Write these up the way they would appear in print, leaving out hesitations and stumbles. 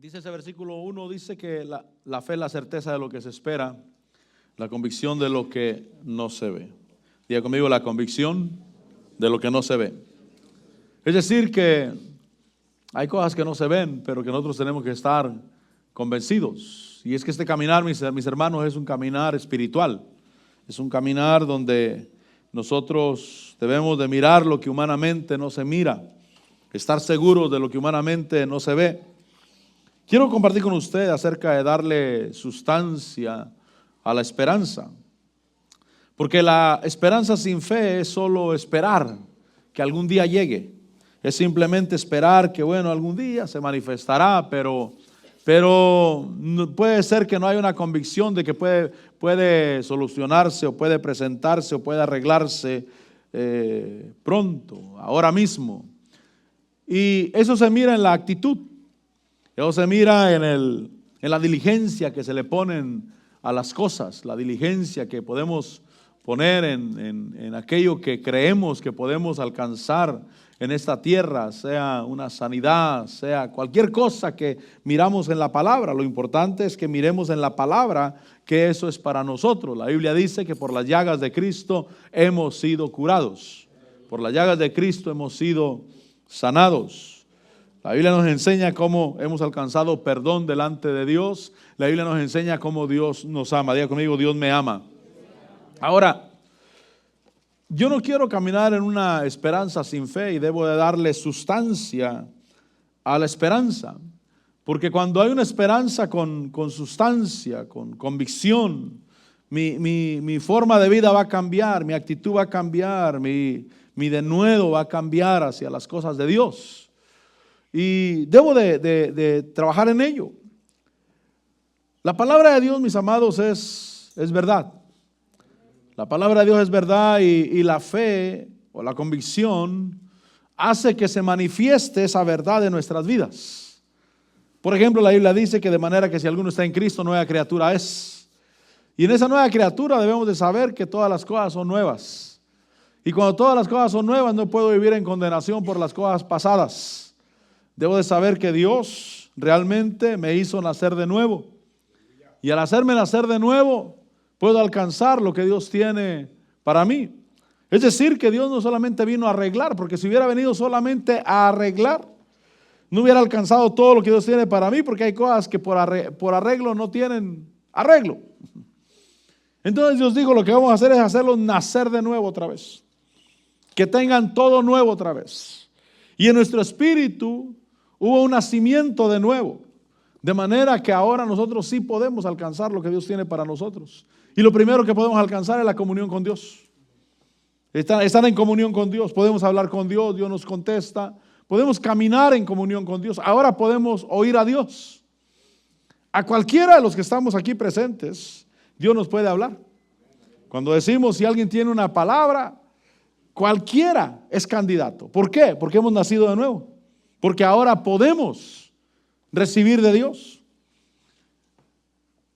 Dice ese versículo 1, dice que la fe es la certeza de lo que se espera, la convicción de lo que no se ve. Diga conmigo, la convicción de lo que no se ve. Es decir que hay cosas que no se ven, pero que nosotros tenemos que estar convencidos. Y es que este caminar, mis hermanos, es un caminar espiritual. Es un caminar donde nosotros debemos de mirar lo que humanamente no se mira, estar seguros de lo que humanamente no se ve. Quiero compartir con usted acerca de darle sustancia a la esperanza. Porque la esperanza sin fe es solo esperar que algún día llegue. Es simplemente esperar que, bueno, algún día se manifestará, pero puede ser que no haya una convicción de que puede solucionarse o puede presentarse o puede arreglarse pronto, ahora mismo. Y eso se mira en la actitud, eso se mira en la diligencia que se le ponen a las cosas, la diligencia que podemos poner en aquello que creemos que podemos alcanzar en esta tierra, sea una sanidad, sea cualquier cosa que miramos en la palabra. Lo importante es que miremos en la palabra que eso es para nosotros. La Biblia dice que por las llagas de Cristo hemos sido curados. Por las llagas de Cristo hemos sido sanados. La Biblia nos enseña cómo hemos alcanzado perdón delante de Dios. La Biblia nos enseña cómo Dios nos ama. Diga conmigo, Dios me ama. Ahora, yo no quiero caminar en una esperanza sin fe y debo de darle sustancia a la esperanza. Porque cuando hay una esperanza con sustancia, con convicción, mi forma de vida va a cambiar, mi actitud va a cambiar, mi denuedo va a cambiar hacia las cosas de Dios. Y debo de trabajar en ello. La palabra de Dios, mis amados, es verdad. La palabra de Dios es verdad y la fe o la convicción hace que se manifieste esa verdad en nuestras vidas. Por ejemplo, la Biblia dice que de manera que si alguno está en Cristo, nueva criatura es. Y en esa nueva criatura debemos de saber que todas las cosas son nuevas. Y cuando todas las cosas son nuevas, no puedo vivir en condenación por las cosas pasadas. Debo de saber que Dios realmente me hizo nacer de nuevo. Y al hacerme nacer de nuevo, puedo alcanzar lo que Dios tiene para mí. Es decir, que Dios no solamente vino a arreglar, porque si hubiera venido solamente a arreglar, no hubiera alcanzado todo lo que Dios tiene para mí, porque hay cosas que por arreglo no tienen arreglo. Entonces Dios dijo, lo que vamos a hacer es hacerlos nacer de nuevo otra vez. Que tengan todo nuevo otra vez. Y en nuestro espíritu hubo un nacimiento de nuevo. De manera que ahora nosotros sí podemos alcanzar lo que Dios tiene para nosotros. Y lo primero que podemos alcanzar es la comunión con Dios. Estar en comunión con Dios. Podemos hablar con Dios, Dios nos contesta. Podemos caminar en comunión con Dios. Ahora podemos oír a Dios. A cualquiera de los que estamos aquí presentes, Dios nos puede hablar. Cuando decimos si alguien tiene una palabra, cualquiera es candidato. ¿Por qué? Porque hemos nacido de nuevo. Porque ahora podemos recibir de Dios.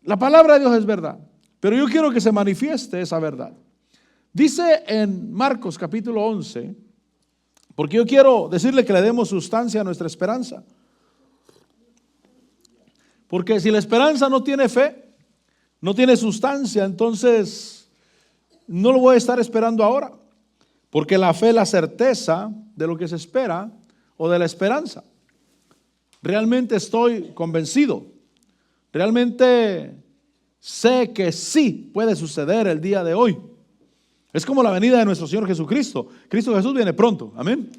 La palabra de Dios es verdad. Pero yo quiero que se manifieste esa verdad. Dice en Marcos capítulo 11, porque yo quiero decirle que le demos sustancia a nuestra esperanza. Porque si la esperanza no tiene fe, no tiene sustancia, entonces no lo voy a estar esperando ahora. Porque la fe es la certeza de lo que se espera o de la esperanza. Realmente estoy convencido. Realmente sé que sí puede suceder el día de hoy. Es como la venida de nuestro Señor Jesucristo. Cristo Jesús viene pronto, amén.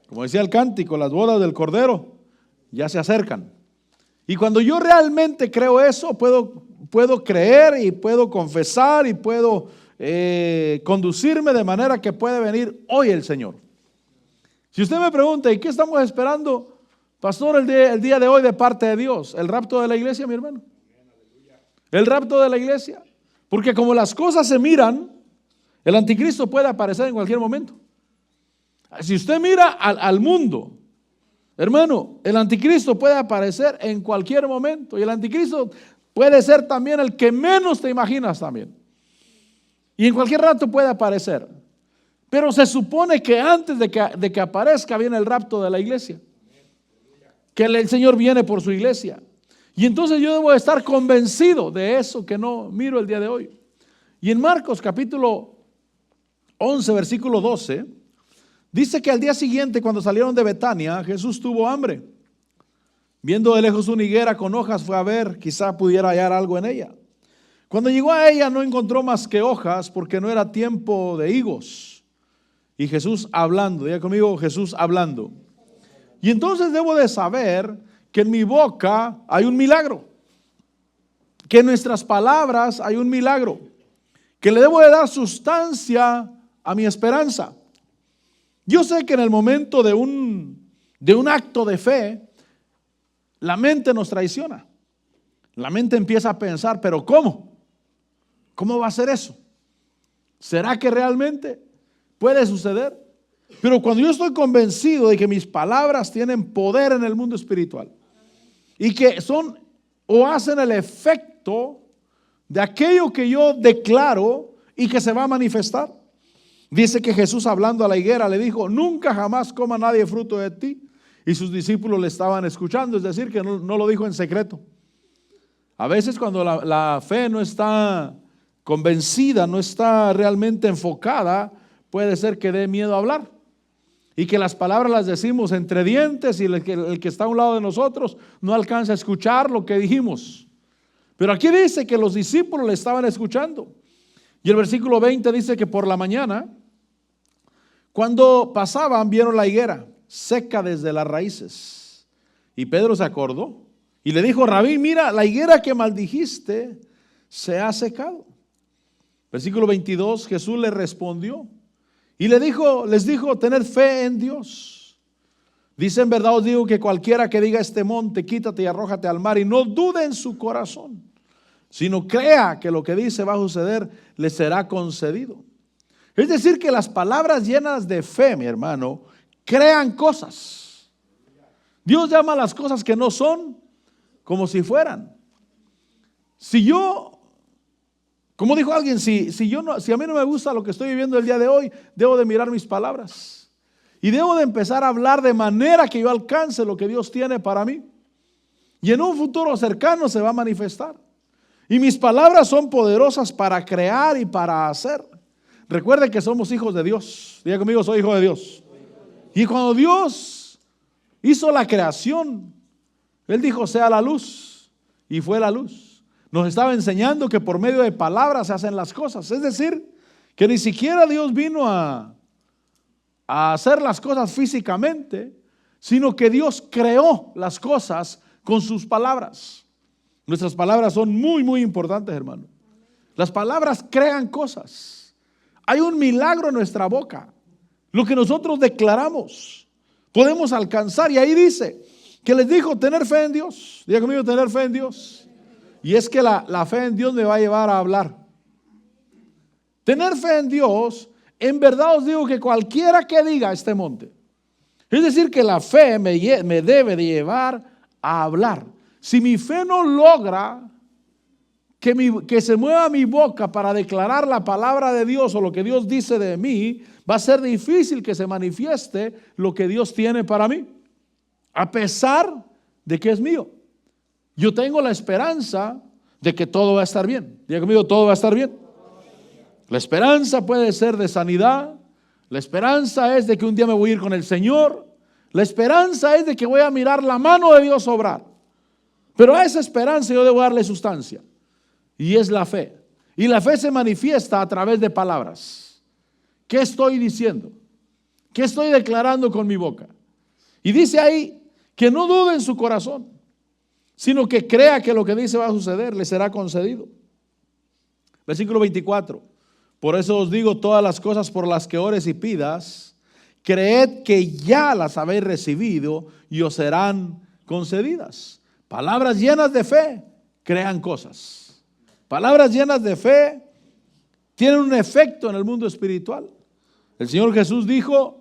Como decía el cántico, las bodas del Cordero ya se acercan. Y cuando yo realmente creo eso, puedo creer y puedo confesar y puedo conducirme de manera que puede venir hoy el Señor. Si usted me pregunta, ¿y qué estamos esperando, pastor, el día de hoy de parte de Dios? ¿El rapto de la iglesia, mi hermano? El rapto de la iglesia. Porque como las cosas se miran, el anticristo puede aparecer en cualquier momento. Si usted mira al mundo, hermano, el anticristo puede aparecer en cualquier momento. Y el anticristo puede ser también el que menos te imaginas también. Y en cualquier rato puede aparecer. Pero se supone que antes de que aparezca viene el rapto de la iglesia. que el Señor viene por su iglesia. Y entonces yo debo estar convencido de eso que no miro el día de hoy. Y en Marcos capítulo 11, versículo 12, dice que al día siguiente, cuando salieron de Betania, Jesús tuvo hambre. Viendo de lejos una higuera con hojas, fue a ver, quizá pudiera hallar algo en ella. Cuando llegó a ella no encontró más que hojas, porque no era tiempo de higos. Y Jesús hablando, diga conmigo, Jesús hablando. Y entonces debo de saber que en mi boca hay un milagro, que en nuestras palabras hay un milagro, que le debo de dar sustancia a mi esperanza. Yo sé que en el momento de un acto de fe, la mente nos traiciona. La mente empieza a pensar, pero ¿cómo? ¿Cómo va a ser eso? ¿Será que realmente puede suceder? Pero cuando yo estoy convencido de que mis palabras tienen poder en el mundo espiritual y que son o hacen el efecto de aquello que yo declaro y que se va a manifestar. Dice que Jesús, hablando a la higuera, le dijo: nunca jamás coma nadie fruto de ti. Y sus discípulos le estaban escuchando, es decir, que no lo dijo en secreto. A veces cuando la fe no está convencida, no está realmente enfocada, puede ser que dé miedo a hablar. Y que las palabras las decimos entre dientes y el que está a un lado de nosotros no alcanza a escuchar lo que dijimos. Pero aquí dice que los discípulos le estaban escuchando. Y el versículo 20 dice que por la mañana, cuando pasaban, vieron la higuera seca desde las raíces. Y Pedro se acordó y le dijo: Rabí, mira, la higuera que maldijiste se ha secado. Versículo 22, Jesús le respondió y les dijo: tened fe en Dios. Dice: en verdad os digo que cualquiera que diga a este monte, quítate y arrójate al mar, y no dude en su corazón, sino crea que lo que dice va a suceder, le será concedido. Es decir, que las palabras llenas de fe, mi hermano, crean cosas. Dios llama a las cosas que no son como si fueran. Si yo, como dijo alguien, si a mí no me gusta lo que estoy viviendo el día de hoy, debo de mirar mis palabras y debo de empezar a hablar de manera que yo alcance lo que Dios tiene para mí. Y en un futuro cercano se va a manifestar. Y mis palabras son poderosas para crear y para hacer. Recuerden que somos hijos de Dios. Diga conmigo: soy hijo de Dios. Y cuando Dios hizo la creación, Él dijo: sea la luz, y fue la luz. Nos estaba enseñando que por medio de palabras se hacen las cosas. Es decir, que ni siquiera Dios vino a hacer las cosas físicamente, sino que Dios creó las cosas con sus palabras. Nuestras palabras son muy, muy importantes, hermano. Las palabras crean cosas. Hay un milagro en nuestra boca. Lo que nosotros declaramos podemos alcanzar. Y ahí dice que les dijo: tener fe en Dios. Diga conmigo: tener fe en Dios. Y es que la fe en Dios me va a llevar a hablar. Tener fe en Dios, en verdad os digo que cualquiera que diga a este monte, es decir, que la fe me debe de llevar a hablar. Si mi fe no logra que se mueva mi boca para declarar la palabra de Dios o lo que Dios dice de mí, va a ser difícil que se manifieste lo que Dios tiene para mí, a pesar de que es mío. Yo tengo la esperanza de que todo va a estar bien. Diga conmigo: todo va a estar bien. La esperanza puede ser de sanidad. La esperanza es de que un día me voy a ir con el Señor. La esperanza es de que voy a mirar la mano de Dios obrar. Pero a esa esperanza yo debo darle sustancia. Y es la fe. Y la fe se manifiesta a través de palabras. ¿Qué estoy diciendo? ¿Qué estoy declarando con mi boca? Y dice ahí que no dude en su corazón, sino que crea que lo que dice va a suceder, le será concedido. Versículo 24. Por eso os digo, todas las cosas por las que ores y pidas, creed que ya las habéis recibido y os serán concedidas. Palabras llenas de fe crean cosas. Palabras llenas de fe tienen un efecto en el mundo espiritual. El Señor Jesús dijo,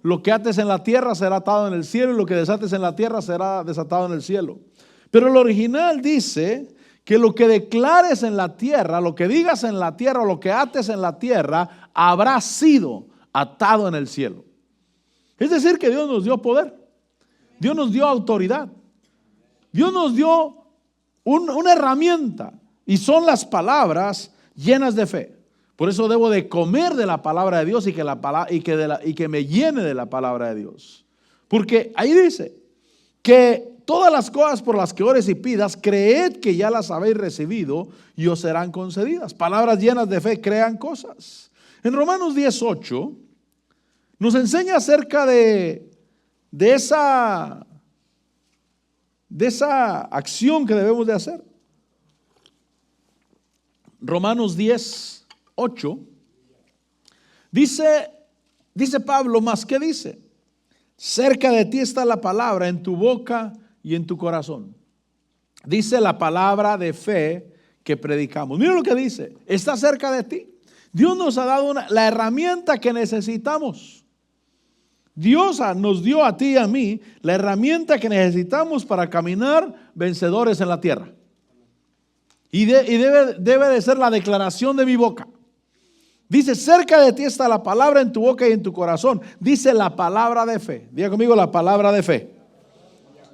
lo que ates en la tierra será atado en el cielo y lo que desates en la tierra será desatado en el cielo. Pero el original dice que lo que declares en la tierra, lo que digas en la tierra o lo que ates en la tierra habrá sido atado en el cielo. Es decir, que Dios nos dio poder. Dios nos dio autoridad. Dios nos dio una herramienta y son las palabras llenas de fe. Por eso debo de comer de la palabra de Dios y que me llene de la palabra de Dios. Porque ahí dice que todas las cosas por las que ores y pidas, creed que ya las habéis recibido y os serán concedidas. Palabras llenas de fe crean cosas. En Romanos 10:8 nos enseña acerca de esa acción que debemos de hacer. Romanos 10:8 dice Pablo, ¿más qué dice? Cerca de ti está la palabra en tu boca y en tu corazón. Dice la palabra de fe que predicamos. Mira lo que dice, está cerca de ti. Dios nos ha dado la herramienta que necesitamos. Dios nos dio a ti y a mí la herramienta que necesitamos para caminar vencedores en la tierra. Y debe de ser la declaración de mi boca. Dice, cerca de ti está la palabra en tu boca y en tu corazón. Dice la palabra de fe. Diga conmigo la palabra de fe.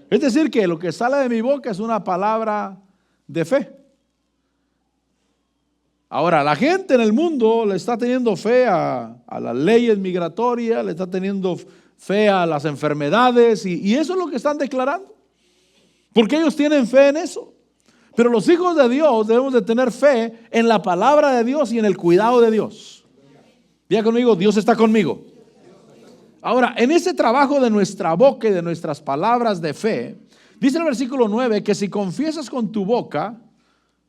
Es decir, que lo que sale de mi boca es una palabra de fe. Ahora, la gente en el mundo le está teniendo fe a las leyes migratorias, le está teniendo fe a las enfermedades y eso es lo que están declarando. Porque ellos tienen fe en eso. Pero los hijos de Dios debemos de tener fe en la palabra de Dios y en el cuidado de Dios. Diga conmigo, Dios está conmigo. Ahora, en ese trabajo de nuestra boca y de nuestras palabras de fe, dice el versículo 9 que si confiesas con tu boca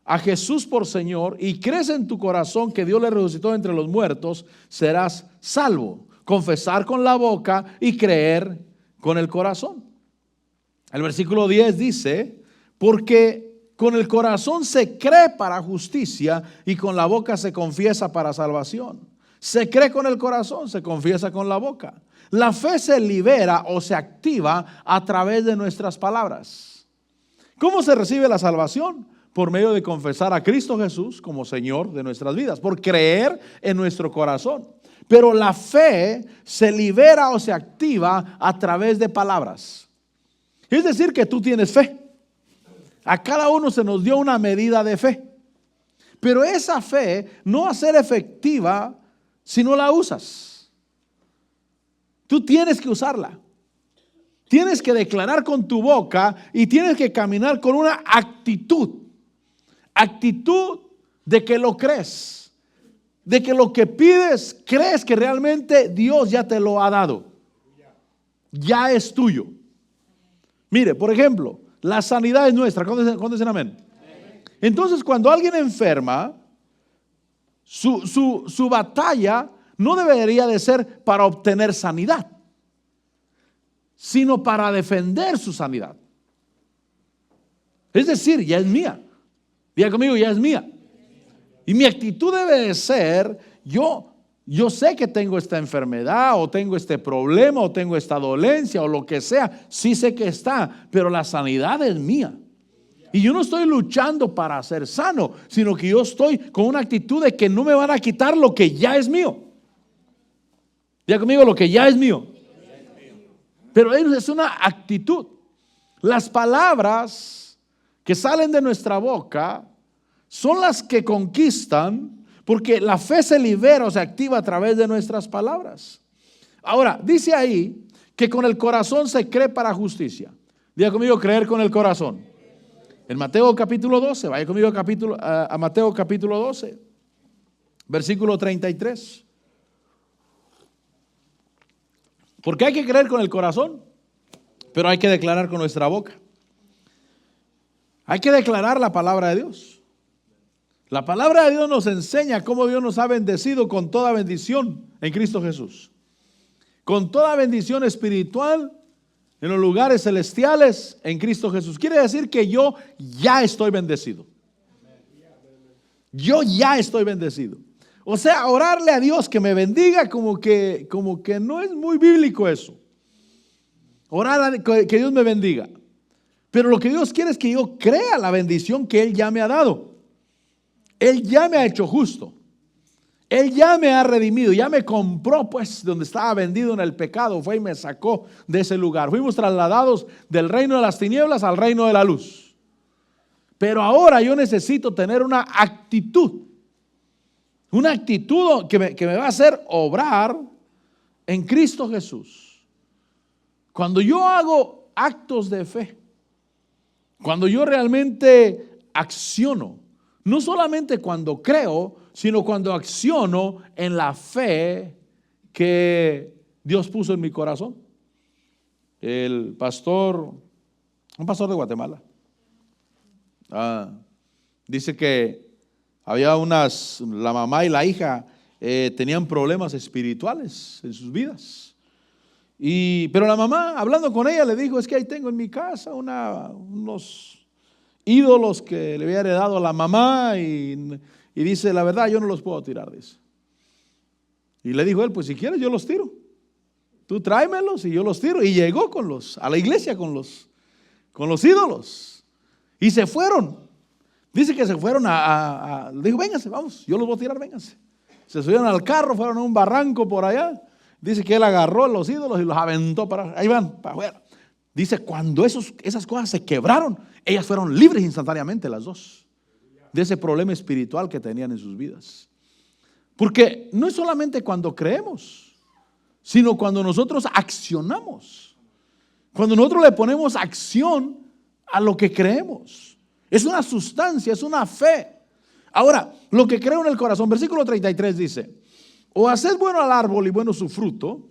a Jesús por Señor y crees en tu corazón que Dios le resucitó entre los muertos, serás salvo. Confesar con la boca y creer con el corazón. El versículo 10 dice, porque con el corazón se cree para justicia y con la boca se confiesa para salvación. Se cree con el corazón, se confiesa con la boca. La fe se libera o se activa a través de nuestras palabras. ¿Cómo se recibe la salvación? Por medio de confesar a Cristo Jesús como Señor de nuestras vidas, por creer en nuestro corazón. Pero la fe se libera o se activa a través de palabras. Es decir, que tú tienes fe. A cada uno se nos dio una medida de fe. Pero esa fe no va a ser efectiva si no la usas. Tú tienes que usarla. Tienes que declarar con tu boca y tienes que caminar con una actitud. Actitud de que lo crees. De que lo que pides, crees que realmente Dios ya te lo ha dado. Ya es tuyo. Mire, por ejemplo, la sanidad es nuestra. ¿Cuándo dicen amén? Entonces, cuando alguien enferma, su batalla no debería de ser para obtener sanidad, sino para defender su sanidad. Es decir, ya es mía. Diga conmigo, ya es mía. Y mi actitud debe de ser, yo sé que tengo esta enfermedad o tengo este problema o tengo esta dolencia o lo que sea. Sí sé que está, pero la sanidad es mía. Y yo no estoy luchando para ser sano, sino que yo estoy con una actitud de que no me van a quitar lo que ya es mío. Diga conmigo, lo que ya es mío. Pero es una actitud. Las palabras que salen de nuestra boca son las que conquistan, porque la fe se libera o se activa a través de nuestras palabras. Ahora, dice ahí que con el corazón se cree para justicia. Diga conmigo, creer con el corazón. En Mateo capítulo 12, vaya conmigo a Mateo capítulo 12, versículo 33. Porque hay que creer con el corazón, pero hay que declarar con nuestra boca. Hay que declarar la palabra de Dios. La palabra de Dios nos enseña cómo Dios nos ha bendecido con toda bendición en Cristo Jesús. Con toda bendición espiritual en los lugares celestiales en Cristo Jesús. Quiere decir que yo ya estoy bendecido. Yo ya estoy bendecido. O sea, orarle a Dios que me bendiga como que no es muy bíblico eso. Orar a que Dios me bendiga. Pero lo que Dios quiere es que yo crea la bendición que Él ya me ha dado. Él ya me ha hecho justo. Él ya me ha redimido, ya me compró pues donde estaba vendido en el pecado, fue y me sacó de ese lugar. Fuimos trasladados del reino de las tinieblas al reino de la luz. Pero ahora yo necesito tener una actitud que me va a hacer obrar en Cristo Jesús. Cuando yo hago actos de fe, cuando yo realmente acciono, no solamente cuando creo, sino cuando acciono en la fe que Dios puso en mi corazón. Un pastor de Guatemala, dice que había la mamá y la hija tenían problemas espirituales en sus vidas. Pero la mamá, hablando con ella, le dijo, es que ahí tengo en mi casa unos ídolos que le había heredado a la mamá y dice, la verdad, yo no los puedo tirar, dice. Y le dijo él, pues si quieres yo los tiro. Tú tráemelos y yo los tiro. Y llegó a la iglesia con los ídolos. Y se fueron. Dice que se fueron dijo, vénganse, vamos, yo los voy a tirar, vénganse. Se subieron al carro, fueron a un barranco por allá. Dice que él agarró los ídolos y los aventó ahí van, para afuera. Dice, cuando esas cosas se quebraron, ellas fueron libres instantáneamente, las dos, de ese problema espiritual que tenían en sus vidas. Porque no es solamente cuando creemos, sino cuando nosotros accionamos. Cuando nosotros le ponemos acción a lo que creemos. Es una sustancia, es una fe. Ahora, lo que creo en el corazón, versículo 33 dice, o haced bueno al árbol y bueno su fruto,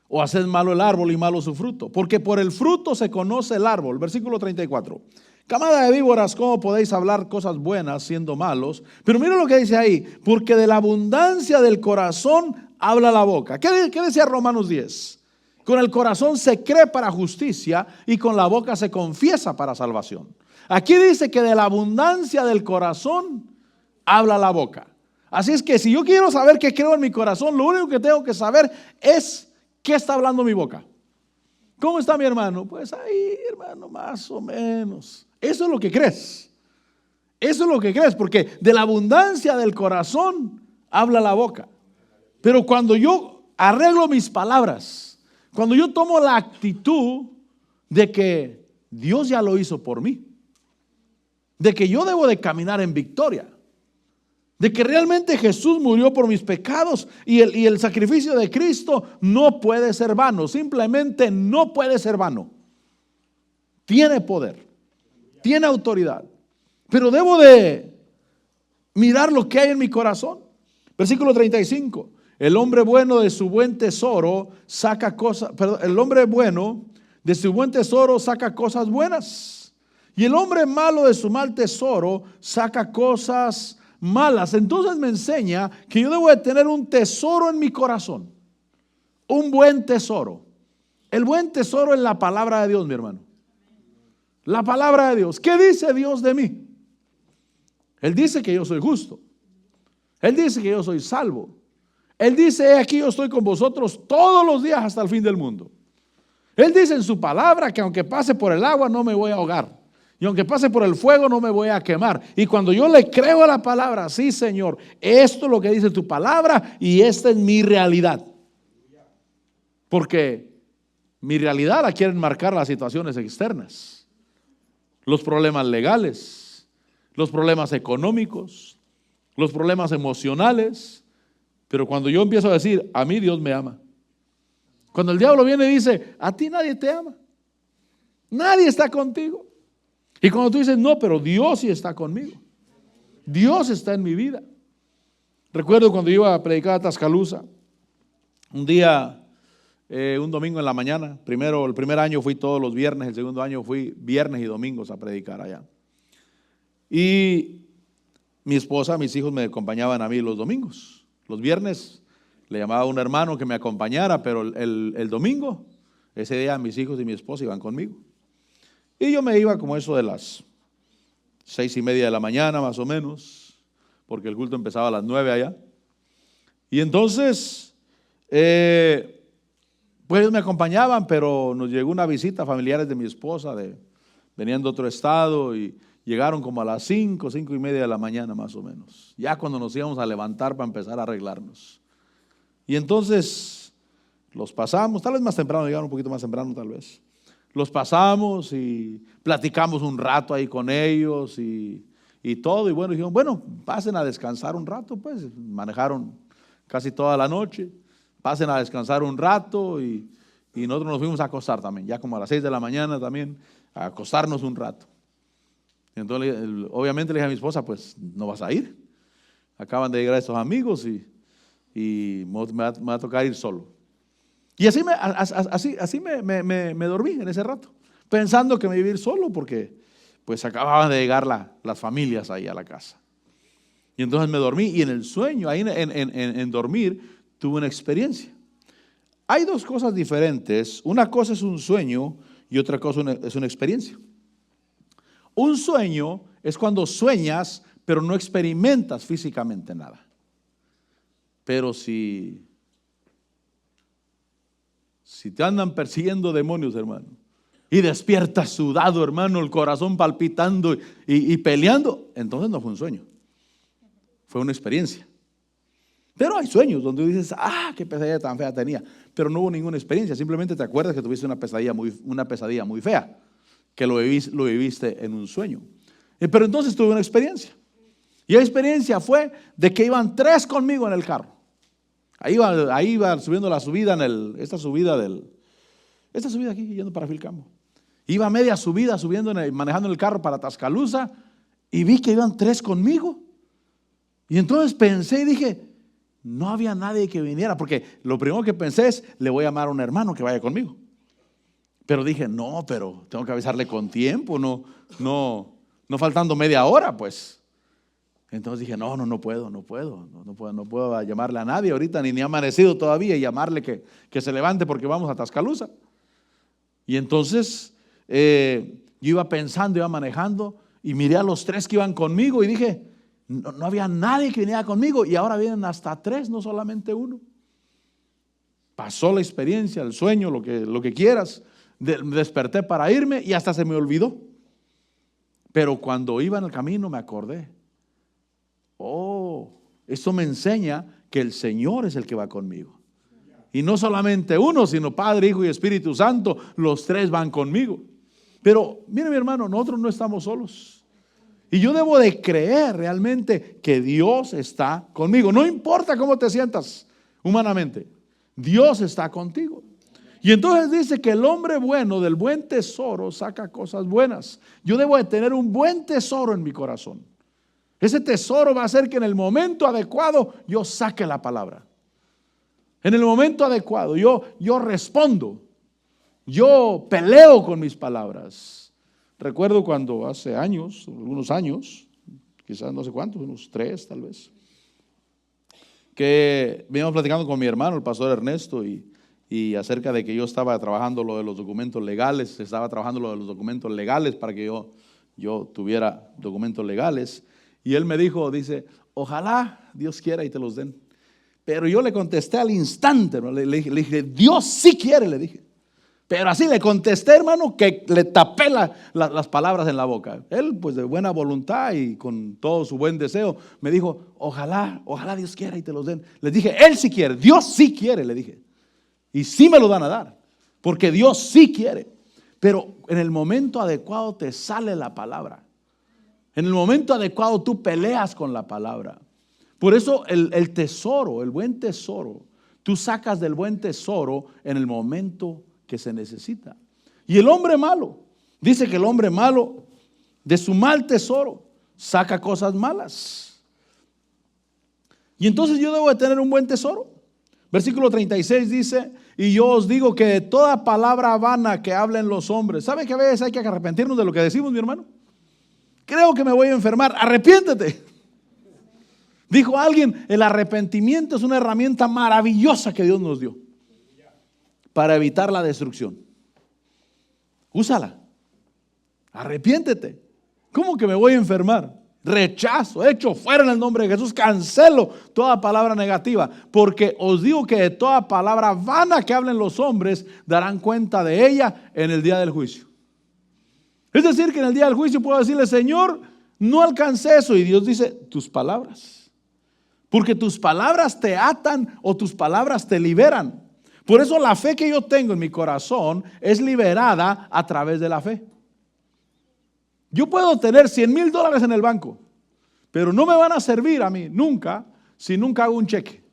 o haced malo el árbol y malo su fruto, porque por el fruto se conoce el árbol. Versículo 34. Camada de víboras, ¿cómo podéis hablar cosas buenas siendo malos? Pero mira lo que dice ahí, porque de la abundancia del corazón habla la boca. ¿Qué decía Romanos 10? Con el corazón se cree para justicia y con la boca se confiesa para salvación. Aquí dice que de la abundancia del corazón habla la boca. Así es que si yo quiero saber qué creo en mi corazón, lo único que tengo que saber es qué está hablando mi boca. ¿Cómo está mi hermano? Pues ahí, hermano, más o menos. Eso es lo que crees. Eso es lo que crees, porque de la abundancia del corazón habla la boca. Pero cuando yo arreglo mis palabras, cuando yo tomo la actitud de que Dios ya lo hizo por mí, de que yo debo de caminar en victoria, de que realmente Jesús murió por mis pecados y el sacrificio de Cristo no puede ser vano, simplemente no puede ser vano. Tiene poder, tiene autoridad, pero debo de mirar lo que hay en mi corazón. Versículo 35, el hombre bueno de su buen tesoro saca cosas, el hombre bueno de su buen tesoro saca cosas buenas. Y el hombre malo de su mal tesoro saca cosas malas. Entonces me enseña que yo debo de tener un tesoro en mi corazón. Un buen tesoro. El buen tesoro es la palabra de Dios, mi hermano. La palabra de Dios. ¿Qué dice Dios de mí? Él dice que yo soy justo. Él dice que yo soy salvo. Él dice, aquí yo estoy con vosotros todos los días hasta el fin del mundo. Él dice en su palabra que aunque pase por el agua no me voy a ahogar. Y aunque pase por el fuego no me voy a quemar. Y cuando yo le creo a la palabra, sí, Señor, esto es lo que dice tu palabra y esta es mi realidad. Porque mi realidad la quieren marcar las situaciones externas, los problemas legales, los problemas económicos, los problemas emocionales. Pero cuando yo empiezo a decir, a mí Dios me ama. Cuando el diablo viene y dice, a ti nadie te ama. Nadie está contigo. Y cuando tú dices, no, pero Dios sí está conmigo. Dios está en mi vida. Recuerdo cuando iba a predicar a Tascaloosa, un día, un domingo en la mañana. El primer año fui todos los viernes, el segundo año fui viernes y domingos a predicar allá. Y mi esposa, mis hijos me acompañaban a mí los domingos. Los viernes le llamaba a un hermano que me acompañara, pero el domingo, ese día mis hijos y mi esposa iban conmigo. Y yo me iba como eso de las 6:30 de la mañana más o menos, porque el culto empezaba a las 9 allá. Y entonces, pues ellos me acompañaban, pero nos llegó una visita, familiares de mi esposa, de venían de otro estado y llegaron como a las 5:30 de la mañana más o menos. Ya cuando nos íbamos a levantar para empezar a arreglarnos. Y entonces los pasamos, tal vez más temprano, llegaron un poquito más temprano tal vez. Los pasamos y platicamos un rato ahí con ellos y todo. Y bueno, dijeron, bueno, pasen a descansar un rato, pues. Manejaron casi toda la noche. Pasen a descansar un rato y nosotros nos fuimos a acostar también. Ya como a las 6 de la mañana también, a acostarnos un rato. Entonces, obviamente le dije a mi esposa, pues no vas a ir. Acaban de llegar estos amigos y me va a tocar ir solo. Y así me dormí en ese rato, pensando que me iba a ir solo porque pues acababan de llegar las familias ahí a la casa. Y entonces me dormí y en el sueño, ahí en dormir, tuve una experiencia. Hay dos cosas diferentes. Una cosa es un sueño y otra cosa es una experiencia. Un sueño es cuando sueñas, pero no experimentas físicamente nada. Pero si te andan persiguiendo demonios, hermano, y despiertas sudado, hermano, el corazón palpitando y peleando, entonces no fue un sueño, fue una experiencia. Pero hay sueños donde dices, qué pesadilla tan fea tenía, pero no hubo ninguna experiencia, simplemente te acuerdas que tuviste una pesadilla muy fea, que lo viviste en un sueño. Pero entonces tuve una experiencia, y la experiencia fue de que iban 3 conmigo en el carro. Ahí iba subiendo la subida esta subida aquí, yendo para Filcamo. Iba media subida, manejando el carro para Tascaloosa, y vi que iban 3 conmigo. Y entonces pensé y dije, no había nadie que viniera, porque lo primero que pensé es, le voy a llamar a un hermano que vaya conmigo. Pero dije, no, pero tengo que avisarle con tiempo, no faltando media hora, pues. Entonces dije, no puedo llamarle a nadie ahorita, ni ha amanecido todavía, y llamarle que se levante porque vamos a Tascaloosa. Y entonces yo iba pensando, iba manejando y miré a los 3 que iban conmigo y dije, no había nadie que viniera conmigo, y ahora vienen hasta 3, no solamente 1. Pasó la experiencia, el sueño, lo que quieras. Desperté para irme y hasta se me olvidó. Pero cuando iba en el camino me acordé. Esto me enseña que el Señor es el que va conmigo. Y no solamente uno, sino Padre, Hijo y Espíritu Santo, los 3 van conmigo. Pero mire, mi hermano, nosotros no estamos solos. Y yo debo de creer realmente que Dios está conmigo. No importa cómo te sientas humanamente, Dios está contigo. Y entonces dice que el hombre bueno del buen tesoro saca cosas buenas. Yo debo de tener un buen tesoro en mi corazón. Ese tesoro va a hacer que en el momento adecuado yo saque la palabra. En el momento adecuado yo respondo. Yo peleo con mis palabras. Recuerdo cuando hace años, algunos años, quizás no sé cuántos, unos 3 tal vez, que veníamos platicando con mi hermano, el pastor Ernesto, y acerca de que yo estaba trabajando lo de los documentos legales, para que yo tuviera documentos legales. Y él me dice, ojalá Dios quiera y te los den. Pero yo le contesté al instante, ¿no? Le dije, Dios sí quiere, le dije. Pero así le contesté, hermano, que le tapé las palabras en la boca. Él, pues de buena voluntad y con todo su buen deseo, me dijo, ojalá Dios quiera y te los den. Le dije, Él sí quiere, Dios sí quiere, le dije. Y sí me lo van a dar, porque Dios sí quiere. Pero en el momento adecuado te sale la palabra. En el momento adecuado tú peleas con la palabra. Por eso el tesoro, el buen tesoro, tú sacas del buen tesoro en el momento que se necesita. Y el hombre malo, dice que el hombre malo de su mal tesoro saca cosas malas. Y entonces yo debo de tener un buen tesoro. Versículo 36 dice, y yo os digo que de toda palabra vana que hablen los hombres. ¿Sabe que a veces hay que arrepentirnos de lo que decimos, mi hermano? Creo que me voy a enfermar, arrepiéntete. Dijo alguien, el arrepentimiento es una herramienta maravillosa que Dios nos dio para evitar la destrucción. Úsala. Arrepiéntete. ¿Cómo que me voy a enfermar? Rechazo, echo fuera en el nombre de Jesús, cancelo toda palabra negativa, porque os digo que de toda palabra vana que hablen los hombres darán cuenta de ella en el día del juicio. Es decir, que en el día del juicio puedo decirle, Señor, no alcancé eso. Y Dios dice, tus palabras. Porque tus palabras te atan o tus palabras te liberan. Por eso la fe que yo tengo en mi corazón es liberada a través de la fe. Yo puedo tener $100,000 en el banco, pero no me van a servir a mí nunca si nunca hago un cheque.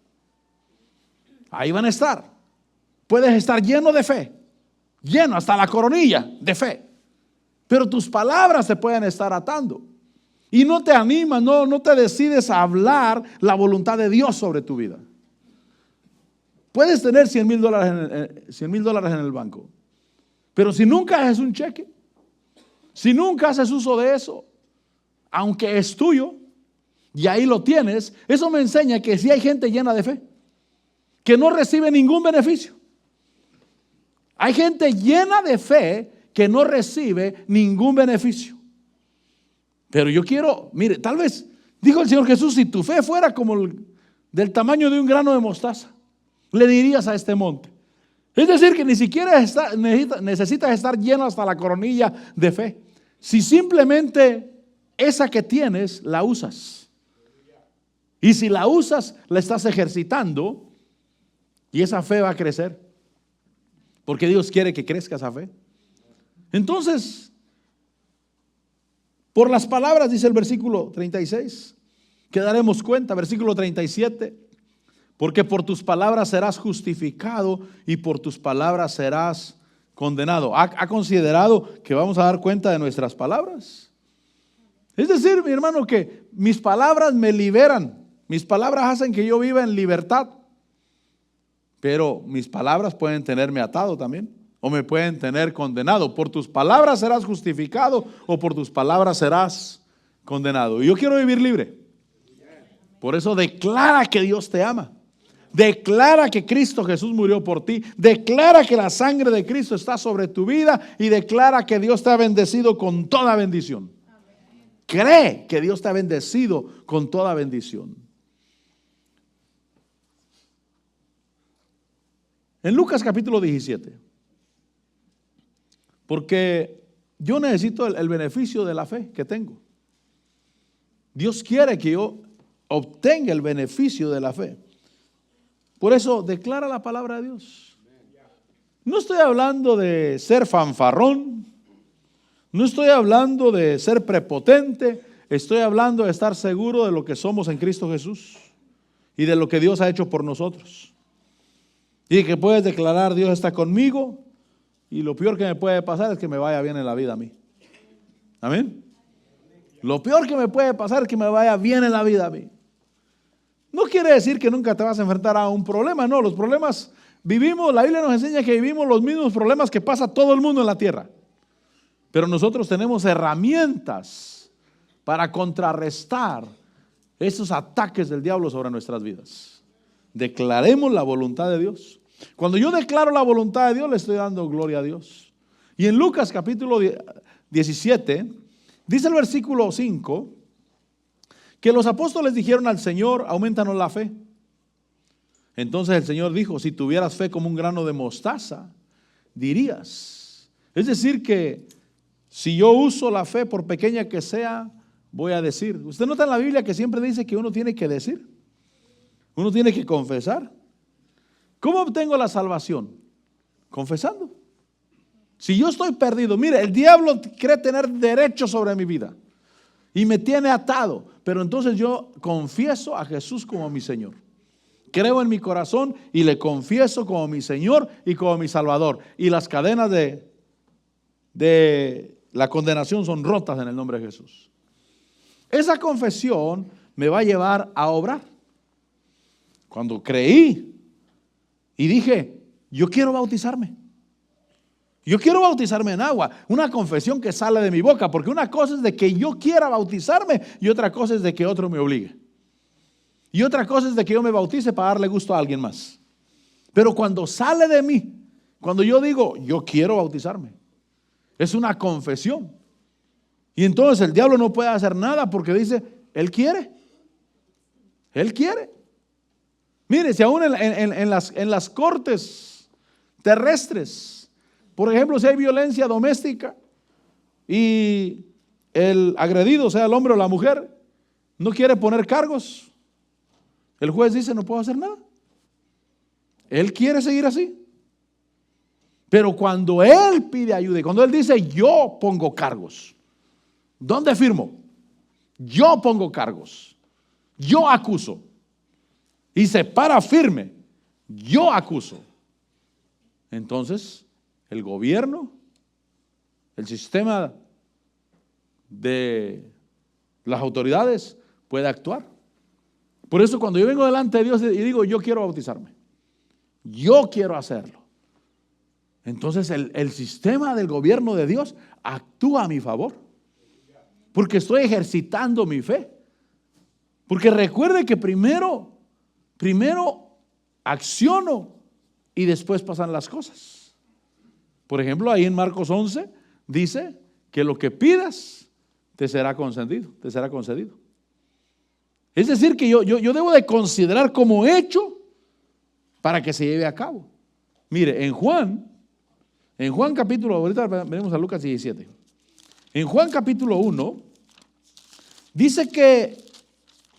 Ahí van a estar. Puedes estar lleno de fe, lleno hasta la coronilla de fe, pero tus palabras te pueden estar atando y no te animas, no te decides a hablar la voluntad de Dios sobre tu vida. Puedes tener $100,000 en el banco, pero si nunca haces un cheque, si nunca haces uso de eso, aunque es tuyo y ahí lo tienes, eso me enseña que si hay gente llena de fe que no recibe ningún beneficio. Hay gente llena de fe que no recibe ningún beneficio. Pero yo quiero, mire, tal vez, dijo el Señor Jesús, si tu fe fuera como del tamaño de un grano de mostaza, le dirías a este monte. Es decir, que ni siquiera necesitas estar lleno hasta la coronilla de fe. Si simplemente esa que tienes la usas. Y si la usas, la estás ejercitando y esa fe va a crecer. Porque Dios quiere que crezca esa fe. Entonces, por las palabras, dice el versículo 36, que daremos cuenta, versículo 37, porque por tus palabras serás justificado y por tus palabras serás condenado. ¿Ha considerado que vamos a dar cuenta de nuestras palabras? Es decir, mi hermano, que mis palabras me liberan, mis palabras hacen que yo viva en libertad. Pero mis palabras pueden tenerme atado también, o me pueden tener condenado. Por tus palabras serás justificado, o por tus palabras serás condenado. Y yo quiero vivir libre. Por eso declara que Dios te ama. Declara que Cristo Jesús murió por ti. Declara que la sangre de Cristo está sobre tu vida. Y declara que Dios te ha bendecido con toda bendición. Cree que Dios te ha bendecido con toda bendición. En Lucas capítulo 17, porque yo necesito el beneficio de la fe que tengo. Dios quiere que yo obtenga el beneficio de la fe. Por eso declara la palabra de Dios. No estoy hablando de ser fanfarrón, no estoy hablando de ser prepotente, estoy hablando de estar seguro de lo que somos en Cristo Jesús y de lo que Dios ha hecho por nosotros. Y que puedes declarar, Dios está conmigo, y lo peor que me puede pasar es que me vaya bien en la vida a mí. Amén. Lo peor que me puede pasar es que me vaya bien en la vida a mí. No quiere decir que nunca te vas a enfrentar a un problema, no, los problemas vivimos, la Biblia nos enseña que vivimos los mismos problemas que pasa todo el mundo en la tierra. Pero nosotros tenemos herramientas para contrarrestar esos ataques del diablo sobre nuestras vidas. Declaremos la voluntad de Dios. Cuando yo declaro la voluntad de Dios, le estoy dando gloria a Dios. Y en Lucas capítulo 17, dice el versículo 5, que los apóstoles dijeron al Señor, aumentanos la fe. Entonces el Señor dijo, si tuvieras fe como un grano de mostaza, dirías. Es decir que si yo uso la fe, por pequeña que sea, voy a decir. Usted nota en la Biblia que siempre dice que uno tiene que decir. Uno tiene que confesar. ¿Cómo obtengo la salvación? Confesando. Si yo estoy perdido, mire, el diablo cree tener derecho sobre mi vida y me tiene atado, pero entonces yo confieso a Jesús como mi Señor. Creo en mi corazón y le confieso como mi Señor y como mi Salvador. Y las cadenas de la condenación son rotas en el nombre de Jesús. Esa confesión me va a llevar a obrar. Cuando creí y dije, yo quiero bautizarme. Yo quiero bautizarme en agua. Una confesión que sale de mi boca, porque una cosa es de que yo quiera bautizarme y otra cosa es de que otro me obligue. Y otra cosa es de que yo me bautice para darle gusto a alguien más. Pero cuando sale de mí, cuando yo digo, yo quiero bautizarme, es una confesión. Y entonces el diablo no puede hacer nada porque dice, él quiere. Él quiere. Mire, si aún en las cortes terrestres, por ejemplo, si hay violencia doméstica, y el agredido, sea el hombre o la mujer, no quiere poner cargos, el juez dice no puedo hacer nada. Él quiere seguir así. Pero cuando él pide ayuda y cuando él dice yo pongo cargos, ¿dónde firmo? Yo pongo cargos, yo acuso. Y se para firme, yo acuso. Entonces, el gobierno, el sistema de las autoridades puede actuar. Por eso cuando yo vengo delante de Dios y digo yo quiero bautizarme, yo quiero hacerlo, entonces el sistema del gobierno de Dios actúa a mi favor, porque estoy ejercitando mi fe. Porque recuerde que primero acciono y después pasan las cosas. Por ejemplo, ahí en Marcos 11 dice que lo que pidas te será concedido, te será concedido. Es decir, que yo debo de considerar como hecho para que se lleve a cabo. Mire, en Juan capítulo, ahorita venimos a Lucas 17. En Juan capítulo 1 dice que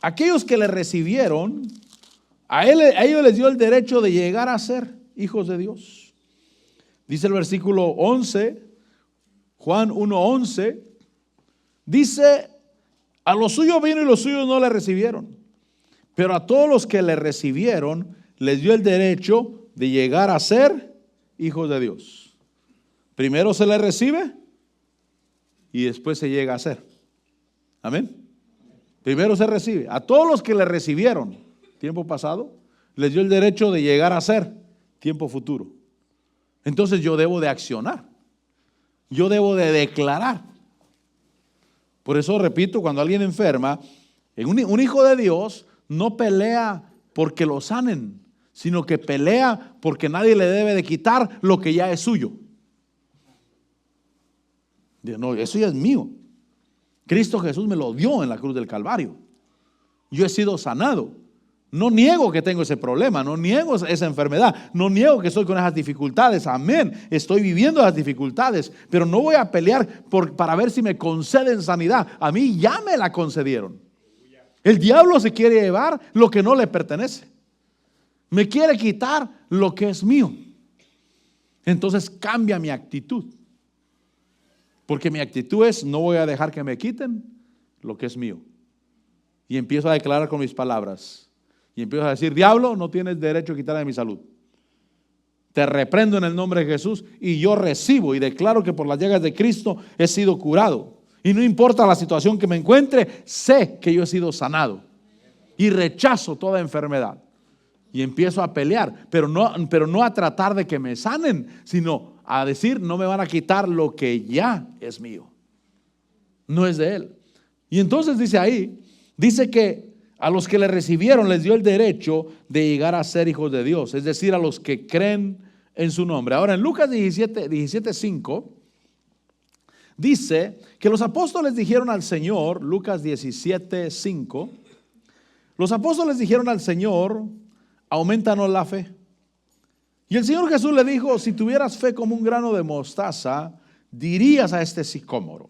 aquellos que le recibieron, a ellos les dio el derecho de llegar a ser hijos de Dios. Dice el versículo 11, Juan 1:11, dice, a los suyos vino y los suyos no le recibieron, pero a todos los que le recibieron les dio el derecho de llegar a ser hijos de Dios. Primero se le recibe y después se llega a ser. Amén. Primero se recibe. A todos los que le recibieron, tiempo pasado, les dio el derecho de llegar a ser, tiempo futuro. Entonces yo debo de accionar. Yo debo de declarar. Por eso repito, cuando alguien enferma, un hijo de Dios no pelea porque lo sanen, sino que pelea porque nadie le debe de quitar lo que ya es suyo. No, eso ya es mío. Cristo Jesús me lo dio en la cruz del Calvario. Yo he sido sanado. No niego que tengo ese problema, no niego esa enfermedad, no niego que estoy con esas dificultades. Amén, estoy viviendo las dificultades, pero no voy a pelear para ver si me conceden sanidad. A mí ya me la concedieron. El diablo se quiere llevar lo que no le pertenece. Me quiere quitar lo que es mío. Entonces cambia mi actitud. Porque mi actitud es, no voy a dejar que me quiten lo que es mío. Y empiezo a declarar con mis palabras. Y empiezo a decir, diablo, no tienes derecho a quitarme mi salud. Te reprendo en el nombre de Jesús y yo recibo y declaro que por las llagas de Cristo he sido curado. Y no importa la situación que me encuentre, sé que yo he sido sanado. Y rechazo toda enfermedad. Y empiezo a pelear, pero no a tratar de que me sanen, sino a decir, no me van a quitar lo que ya es mío. No es de Él. Y entonces dice ahí, dice que a los que le recibieron les dio el derecho de llegar a ser hijos de Dios, es decir, a los que creen en su nombre. Ahora en Lucas 17:5 dice que los apóstoles dijeron al Señor, Lucas 17:5, los apóstoles dijeron al Señor, aumentanos la fe. Y el Señor Jesús le dijo, si tuvieras fe como un grano de mostaza, dirías a este sicómoro.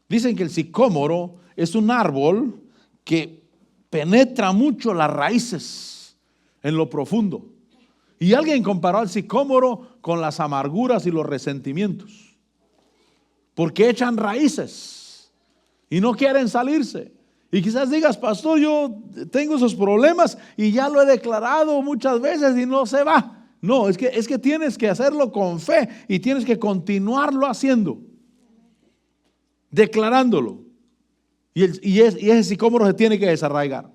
Dicen que el sicómoro es un árbol que penetra mucho las raíces en lo profundo. Y alguien comparó al sicómoro con las amarguras y los resentimientos, porque echan raíces y no quieren salirse. Y quizás digas, pastor, yo tengo esos problemas y ya lo he declarado muchas veces y no se va. No, es que tienes que hacerlo con fe y tienes que continuarlo haciendo, declarándolo. Y ese sicómoro se tiene que desarraigar.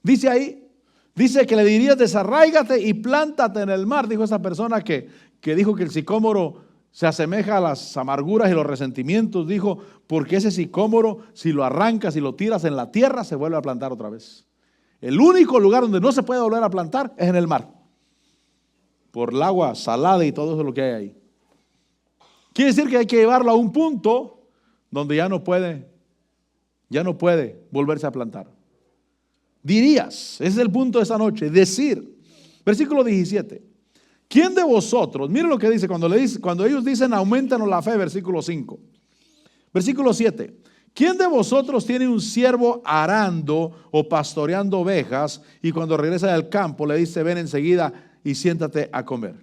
Dice ahí, dice que le dirías, desarráigate y plántate en el mar. Dijo esa persona que dijo que el sicómoro se asemeja a las amarguras y los resentimientos. Dijo, porque ese sicómoro, si lo arrancas y lo tiras en la tierra, se vuelve a plantar otra vez. El único lugar donde no se puede volver a plantar es en el mar, por el agua salada y todo eso lo que hay ahí. Quiere decir que hay que llevarlo a un punto donde ya no puede volverse a plantar. Dirías, ese es el punto de esta noche, decir, versículo 17, ¿quién de vosotros, miren lo que dice cuando ellos dicen aumentanos la fe, versículo 5, Versículo 7. ¿Quién de vosotros tiene un siervo arando o pastoreando ovejas y cuando regresa del campo le dice, ven enseguida y siéntate a comer?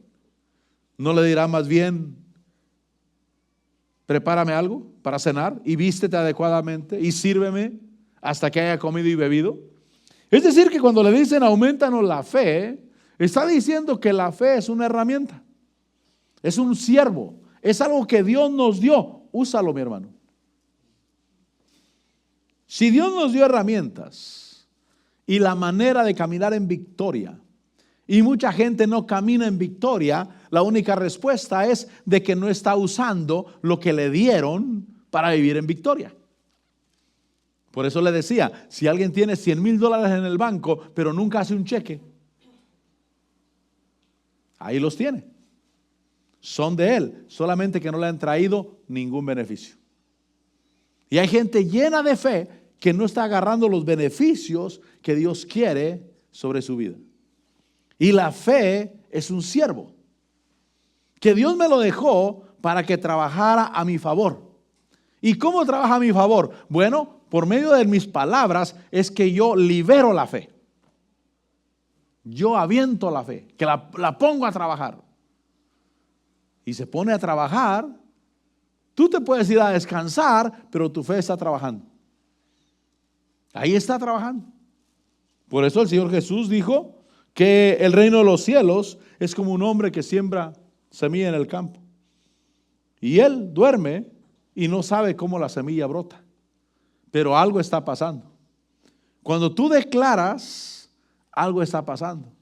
¿No le dirá más bien, prepárame algo para cenar y vístete adecuadamente y sírveme hasta que haya comido y bebido? Es decir, que cuando le dicen aumentanos la fe, está diciendo que la fe es una herramienta, es un siervo, es algo que Dios nos dio. Úsalo, mi hermano. Si Dios nos dio herramientas y la manera de caminar en victoria, y mucha gente no camina en victoria, la única respuesta es de que no está usando lo que le dieron para vivir en victoria. Por eso le decía, si alguien tiene $100,000 en el banco, pero nunca hace un cheque, ahí los tiene. Son de él, solamente que no le han traído ningún beneficio. Y hay gente llena de fe que no está agarrando los beneficios que Dios quiere sobre su vida. Y la fe es un siervo que Dios me lo dejó para que trabajara a mi favor. ¿Y cómo trabaja a mi favor? Bueno, por medio de mis palabras es que yo libero la fe. Yo aviento la fe, que la pongo a trabajar. Y se pone a trabajar. Tú te puedes ir a descansar, pero tu fe está trabajando. Ahí está trabajando. Por eso el Señor Jesús dijo que el reino de los cielos es como un hombre que siembra semilla en el campo. Y él duerme y no sabe cómo la semilla brota. Pero algo está pasando. Cuando tú declaras, algo está pasando.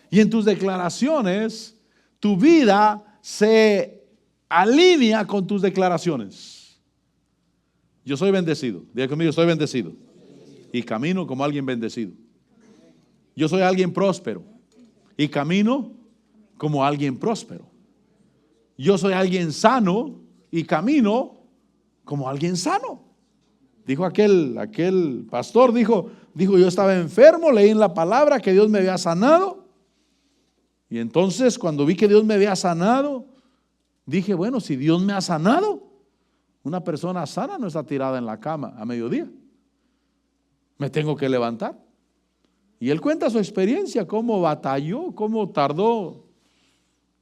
Y en tus declaraciones, tu vida se alinea con tus declaraciones. Yo soy bendecido. Diga conmigo, soy bendecido. Y camino como alguien bendecido. Yo soy alguien próspero. Y camino como alguien próspero. Yo soy alguien sano y camino como alguien sano. Dijo aquel pastor, dijo, yo estaba enfermo, leí en la palabra que Dios me había sanado. Y entonces cuando vi que Dios me había sanado, dije, bueno, si Dios me ha sanado, una persona sana no está tirada en la cama a mediodía. Me tengo que levantar. Y él cuenta su experiencia, cómo batalló, cómo tardó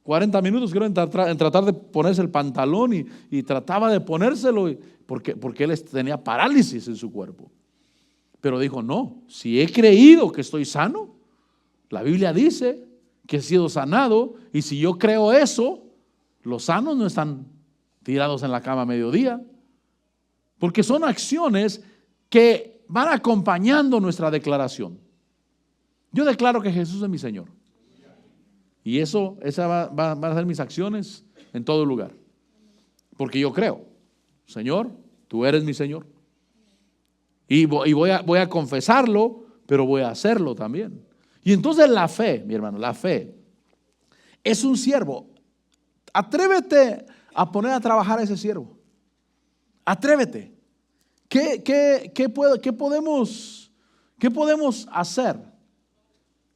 40 minutos creo en tratar de ponerse el pantalón y trataba de ponérselo porque él tenía parálisis en su cuerpo. Pero dijo, no, si he creído que estoy sano, la Biblia dice que he sido sanado, y si yo creo eso, los sanos no están tirados en la cama a mediodía, porque son acciones que van acompañando nuestra declaración. Yo declaro que Jesús es mi Señor. Y esas van a ser mis acciones en todo lugar. Porque yo creo, Señor, tú eres mi Señor. Y voy a confesarlo, pero voy a hacerlo también. Y entonces la fe, mi hermano, la fe es un siervo. Atrévete a poner a trabajar a ese siervo. Atrévete. ¿Qué podemos hacer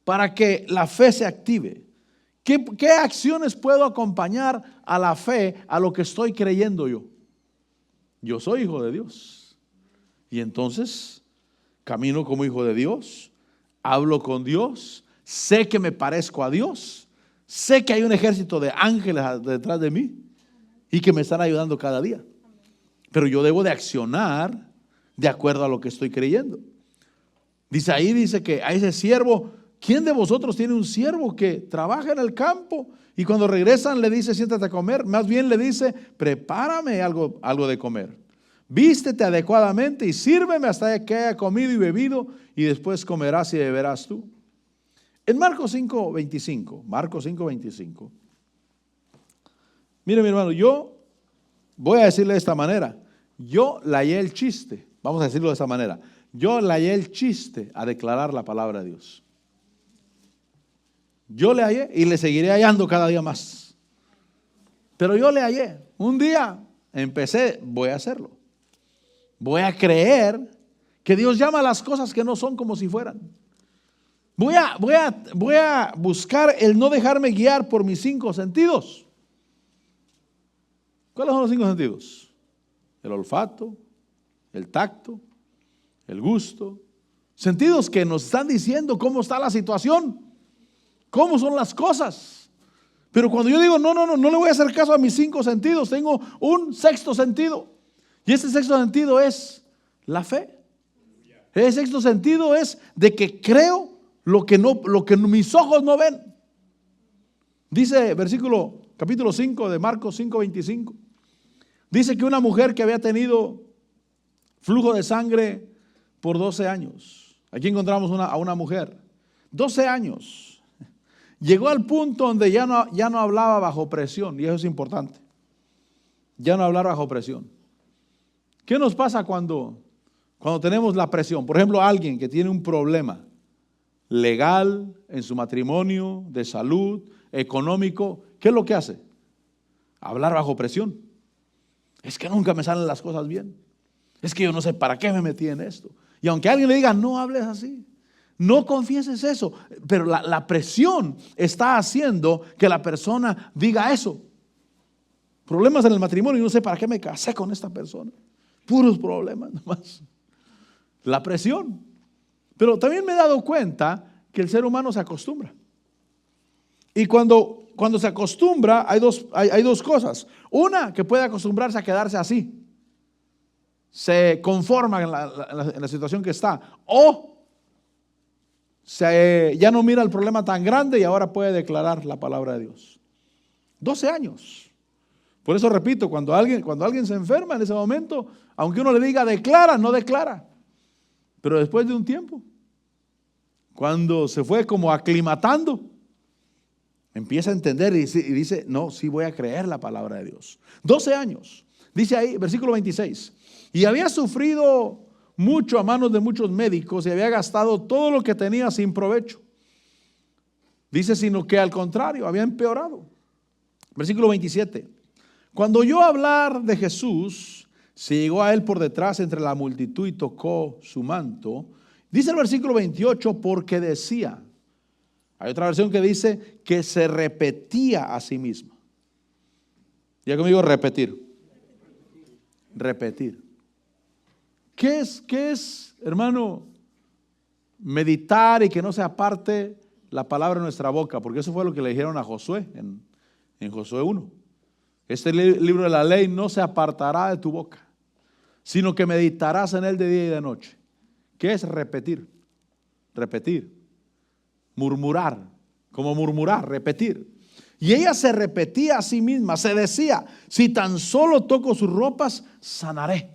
para que la fe se active? ¿Qué acciones puedo acompañar a la fe, a lo que estoy creyendo yo? Yo soy hijo de Dios. Y entonces camino como hijo de Dios, hablo con Dios, sé que me parezco a Dios, sé que hay un ejército de ángeles detrás de mí y que me están ayudando cada día. Pero yo debo de accionar de acuerdo a lo que estoy creyendo. Dice que a ese siervo, ¿quién de vosotros tiene un siervo que trabaja en el campo y cuando regresan le dice siéntate a comer? Más bien le dice prepárame algo de comer, vístete adecuadamente y sírveme hasta que haya comido y bebido y después comerás y beberás tú. En Marcos 5:25, mire mi hermano, yo voy a decirle de esta manera, yo le hallé el chiste, vamos a decirlo de esta manera, yo le hallé el chiste a declarar la palabra de Dios. Yo le hallé y le seguiré hallando cada día más. Pero yo le hallé. Un día empecé, voy a hacerlo. Voy a creer que Dios llama a las cosas que no son como si fueran. Voy a buscar el no dejarme guiar por mis 5 sentidos. ¿Cuáles son los 5 sentidos? el olfato, el tacto, el gusto. Sentidos que nos están diciendo cómo está la situación, cómo son las cosas. Pero cuando yo digo, no le voy a hacer caso a mis 5 sentidos, tengo un 6º sentido. Y ese 6º sentido es la fe. Ese 6º sentido es de que creo lo que mis ojos no ven. Dice capítulo 5 de Marcos 5:25. Dice que una mujer que había tenido flujo de sangre por 12 años. Aquí encontramos a una mujer, 12 años. Llegó al punto donde ya no hablaba bajo presión, y eso es importante. Ya no hablar bajo presión. ¿Qué nos pasa cuando tenemos la presión? Por ejemplo, alguien que tiene un problema legal en su matrimonio, de salud, económico, ¿qué es lo que hace? Hablar bajo presión. Es que nunca me salen las cosas bien. Es que yo no sé para qué me metí en esto. Y aunque alguien le diga, no hables así, no confieses eso, pero la presión está haciendo que la persona diga eso. Problemas en el matrimonio, y no sé para qué me casé con esta persona. Puros problemas nomás. La presión. Pero también me he dado cuenta que el ser humano se acostumbra. Y cuando se acostumbra, hay dos cosas. Una, que puede acostumbrarse a quedarse así. Se conforma en la situación que está. O ya no mira el problema tan grande y ahora puede declarar la palabra de Dios. 12 años. Por eso repito, cuando alguien se enferma en ese momento, aunque uno le diga declara, no declara. Pero después de un tiempo, cuando se fue como aclimatando, empieza a entender y dice, no, sí voy a creer la palabra de Dios. 12 años. Dice ahí, versículo 26. Y había sufrido mucho a manos de muchos médicos y había gastado todo lo que tenía sin provecho. Dice, sino que al contrario, había empeorado. Versículo 27. Cuando oyó hablar de Jesús, se llegó a él por detrás entre la multitud y tocó su manto. Dice el versículo 28, porque decía, hay otra versión que dice que se repetía a sí mismo. Ya conmigo, repetir. Repetir. ¿Qué es, hermano, meditar y que no se aparte la palabra de nuestra boca? Porque eso fue lo que le dijeron a Josué en Josué 1. Este libro de la ley no se apartará de tu boca, sino que meditarás en él de día y de noche. ¿Qué es repetir? Repetir. Murmurar, como murmurar, repetir. Y ella se repetía a sí misma, se decía, si tan solo toco sus ropas, sanaré.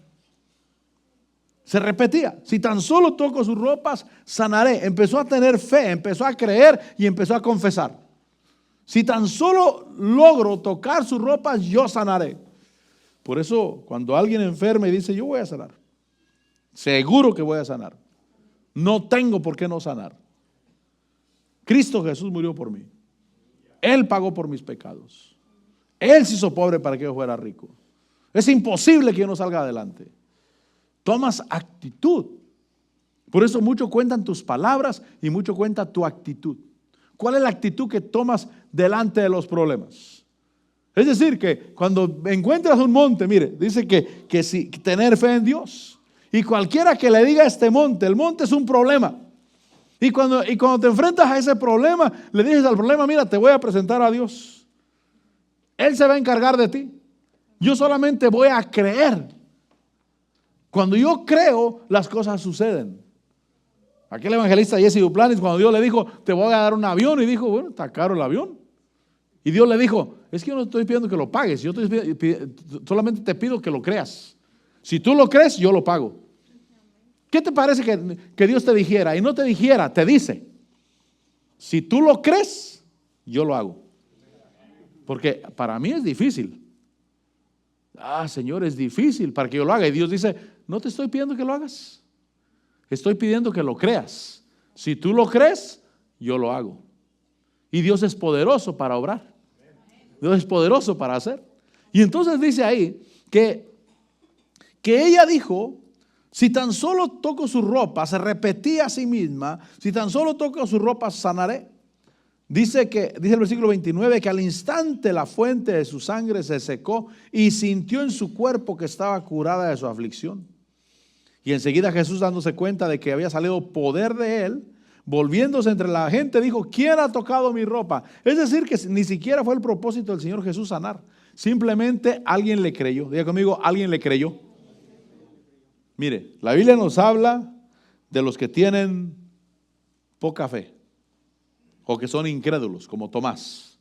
Se repetía, si tan solo toco sus ropas, sanaré. Empezó a tener fe, empezó a creer y empezó a confesar. Si tan solo logro tocar sus ropas, yo sanaré. Por eso, cuando alguien enferma y dice, yo voy a sanar, seguro que voy a sanar. No tengo por qué no sanar. Cristo Jesús murió por mí. Él pagó por mis pecados. Él se hizo pobre para que yo fuera rico. Es imposible que yo no salga adelante. Tomas actitud. Por eso mucho cuentan tus palabras y mucho cuenta tu actitud. ¿Cuál es la actitud que tomas delante de los problemas? Es decir, que cuando encuentras un monte, mire, dice que si tener fe en Dios. Y cualquiera que le diga a este monte, el monte es un problema. Y cuando te enfrentas a ese problema, le dices al problema, mira, te voy a presentar a Dios. Él se va a encargar de ti. Yo solamente voy a creer. Cuando yo creo, las cosas suceden. Aquel evangelista Jesse Duplantis, cuando Dios le dijo, te voy a dar un avión, y dijo, bueno, está caro el avión. Y Dios le dijo, es que yo no estoy pidiendo que lo pagues, yo solamente te pido que lo creas. Si tú lo crees, yo lo pago. ¿Qué te parece que Dios te dijera? Y no te dijera, te dice, si tú lo crees, yo lo hago. Porque para mí es difícil. Señor, es difícil para que yo lo haga. Y Dios dice, no te estoy pidiendo que lo hagas. Estoy pidiendo que lo creas. Si tú lo crees, yo lo hago. Y Dios es poderoso para obrar. Dios es poderoso para hacer. Y entonces dice ahí que ella dijo, si tan solo toco su ropa, se repetía a sí misma, si tan solo toco su ropa, sanaré. dice el versículo 29, que al instante la fuente de su sangre se secó y sintió en su cuerpo que estaba curada de su aflicción. Y enseguida Jesús, dándose cuenta de que había salido poder de él, volviéndose entre la gente, dijo: ¿quién ha tocado mi ropa? Es decir, que ni siquiera fue el propósito del Señor Jesús sanar. Simplemente alguien le creyó. Diga conmigo: alguien le creyó. Mire, la Biblia nos habla de los que tienen poca fe o que son incrédulos, como Tomás.